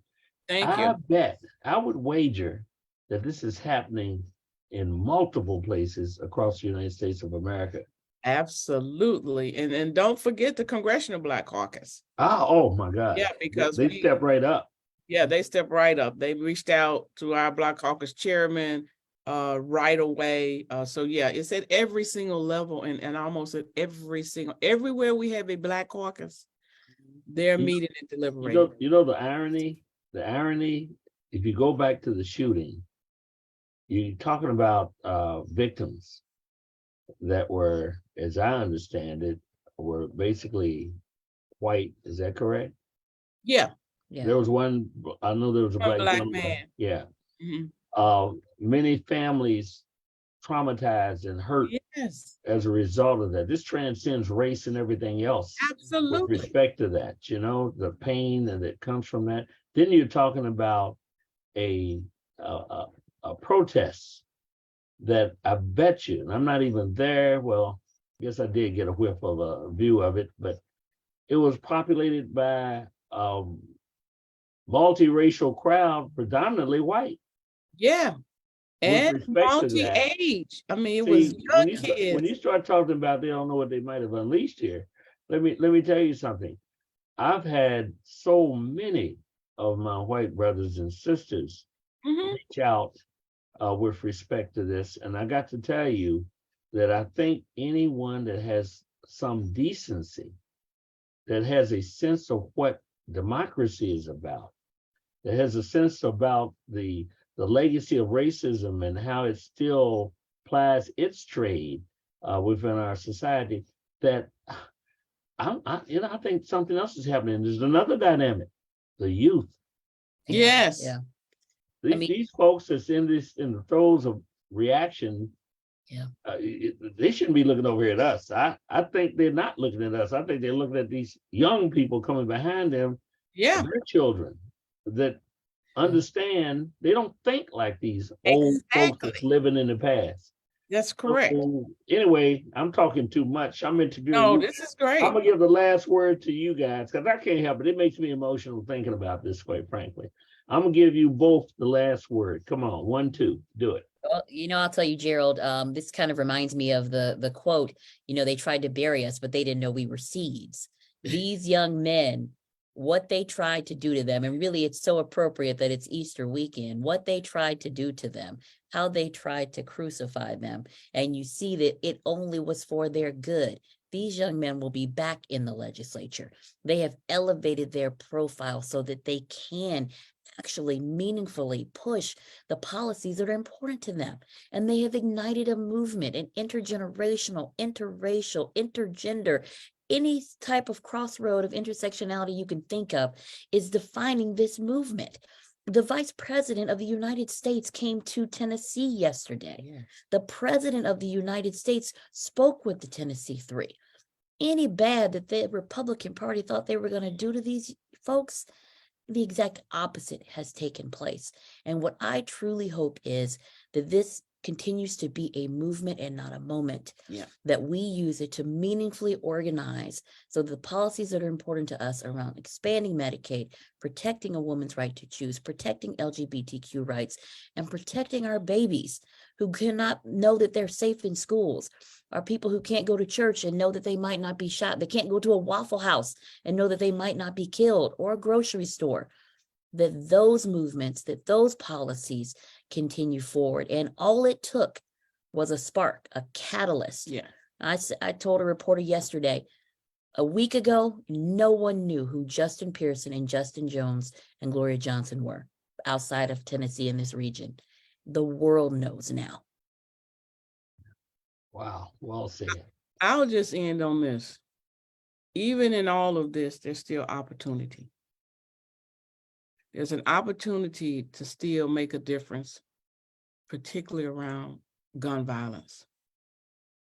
I bet, I would wager that this is happening in multiple places across the United States of America. Absolutely. And don't forget the Congressional Black Caucus. Oh my God. Yeah, because they step right up. Yeah, they step right up. They reached out to our Black Caucus chairman right away. So yeah, it's at every single level and almost at everywhere we have a Black caucus, they're meeting and deliberating. You know the irony, if you go back to the shooting, you're talking about victims that were, as I understand it, were basically white. Is that correct? Yeah. Yeah. There was one, I know there was a One black gentleman. man. Yeah. Mhm. Many families traumatized and hurt Yes, as a result of that. This transcends race and everything else with absolutely. respect to that, the pain that comes from that. Then you're talking about a protest that I bet you, and I'm not even there. Well, I guess I did get a whiff of a view of it, but it was populated by a multiracial crowd, predominantly white. Yeah, With and respect to that, multi-age. I mean, it was see, when young when you kids. start talking about they don't know what they might have unleashed here, let me tell you something. I've had so many of my white brothers and sisters Mhm. reach out with respect to this, and I got to tell you that I think anyone that has some decency, that has a sense of what democracy is about, that has a sense about the legacy of racism and how it still plies its trade within our society, that I think something else is happening. There's another dynamic: the youth. Yes. Yeah. These folks that's in the throes of reaction. Yeah. They shouldn't be looking over here at us. I think they're not looking at us. I think they're looking at these young people coming behind them, Yeah, their children, that understand they don't think like these old folks that's exactly. living in the past. That's correct. So anyway, I'm talking too much. I'm interviewing No, you. this is I'm great. gonna give the last word to you guys because I can't help it. It makes me emotional thinking about this, quite frankly. I'm gonna give you both the last word. Come on, 1, 2, do it. Well, I'll tell you, Gerald, this kind of reminds me of the quote, they tried to bury us, but they didn't know we were seeds. These young men, what they tried to do to them, and really it's so appropriate that it's Easter weekend, what they tried to do to them, how they tried to crucify them. And you see that it only was for their good. These young men will be back in the legislature. They have elevated their profile so that they can actually meaningfully push the policies that are important to them. And they have ignited a movement, an intergenerational, interracial, intergender, any type of crossroad of intersectionality you can think of is defining this movement. The vice president of the United States came to Tennessee yesterday. Yeah. The president of the United States spoke with the Tennessee Three. Any bad that the Republican Party thought they were going to do to these folks, the exact opposite has taken place. And what I truly hope is that this continues to be a movement and not a moment. Yeah. That we use it to meaningfully organize so the policies that are important to us around expanding Medicaid, protecting a woman's right to choose, protecting LGBTQ rights, and protecting our babies who cannot know that they're safe in schools, our people who can't go to church and know that they might not be shot. They can't go to a Waffle House and know that they might not be killed, or a grocery store. That those movements, that those policies continue forward. And all it took was a spark, a catalyst. Yeah. I told a reporter yesterday, a week ago, no one knew who Justin Pearson and Justin Jones and Gloria Johnson were outside of Tennessee in this region. The world knows now. Wow, well said. I'll just end on this. Even in all of this, there's still opportunity. There's an opportunity to still make a difference, particularly around gun violence.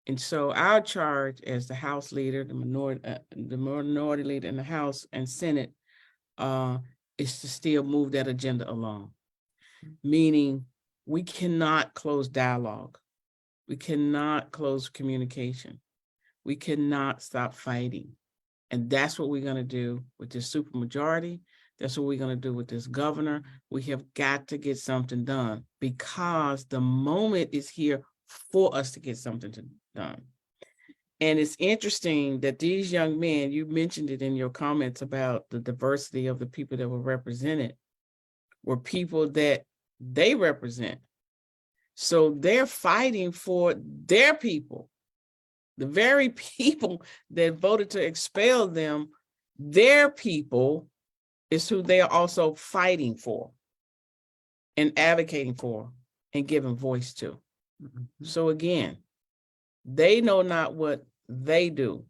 And so our charge as the House leader, the minority leader in the House and Senate, is to still move that agenda along. Meaning we cannot close dialogue. We cannot close communication. We cannot stop fighting. And that's what we're going to do with this supermajority. That's what we're going to do with this governor. We have got to get something done because the moment is here for us to get something done. And it's interesting that these young men, you mentioned it in your comments about the diversity of the people that were represented, were people that they represent. So they're fighting for their people, the very people that voted to expel them. Their people is who they are also fighting for and advocating for and giving voice to. Mm-hmm. So again, they know not what they do,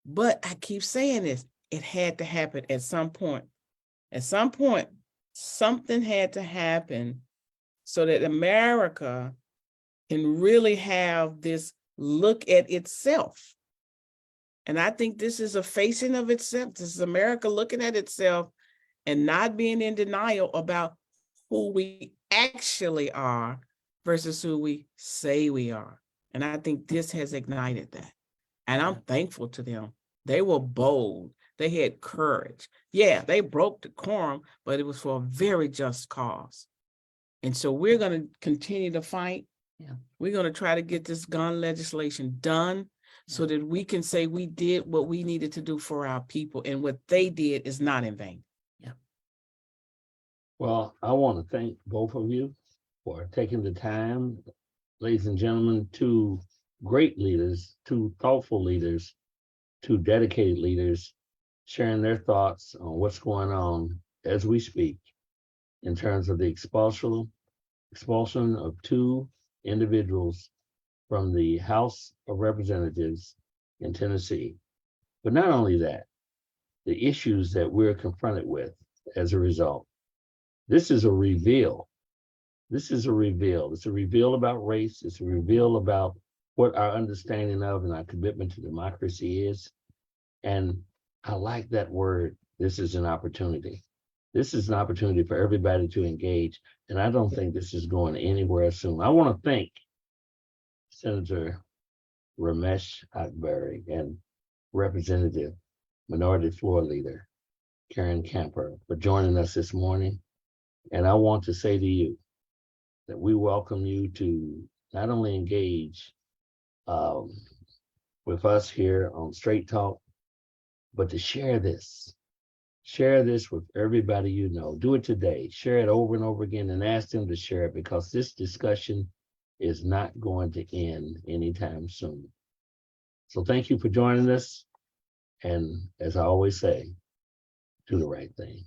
but I keep saying this, it had to happen at some point. At some point, something had to happen so that America can really have this look at itself. And I think this is a facing of itself. This is America looking at itself and not being in denial about who we actually are versus who we say we are. And I think this has ignited that. And I'm thankful to them. They were bold. They had courage. Yeah, they broke the quorum, but it was for a very just cause. And so we're going to continue to fight. Yeah. We're going to try to get this gun legislation done so that we can say we did what we needed to do for our people, and what they did is not in vain. Well, I want to thank both of you for taking the time, ladies and gentlemen, two great leaders, two thoughtful leaders, two dedicated leaders, sharing their thoughts on what's going on as we speak in terms of the expulsion of two individuals from the House of Representatives in Tennessee. But not only that, the issues that we're confronted with as a result. This is a reveal. This is a reveal. It's a reveal about race. It's a reveal about what our understanding of and our commitment to democracy is. And I like that word. This is an opportunity. This is an opportunity for everybody to engage. And I don't think this is going anywhere soon. I want to thank Senator Ramesh Akbari and Representative Minority Floor Leader Karen Camper for joining us this morning. And I want to say to you that we welcome you to not only engage with us here on Straight Talk, but to share this. Share this with everybody you know. Do it today. Share it over and over again and ask them to share it, because this discussion is not going to end anytime soon. So thank you for joining us. And as I always say, do the right thing.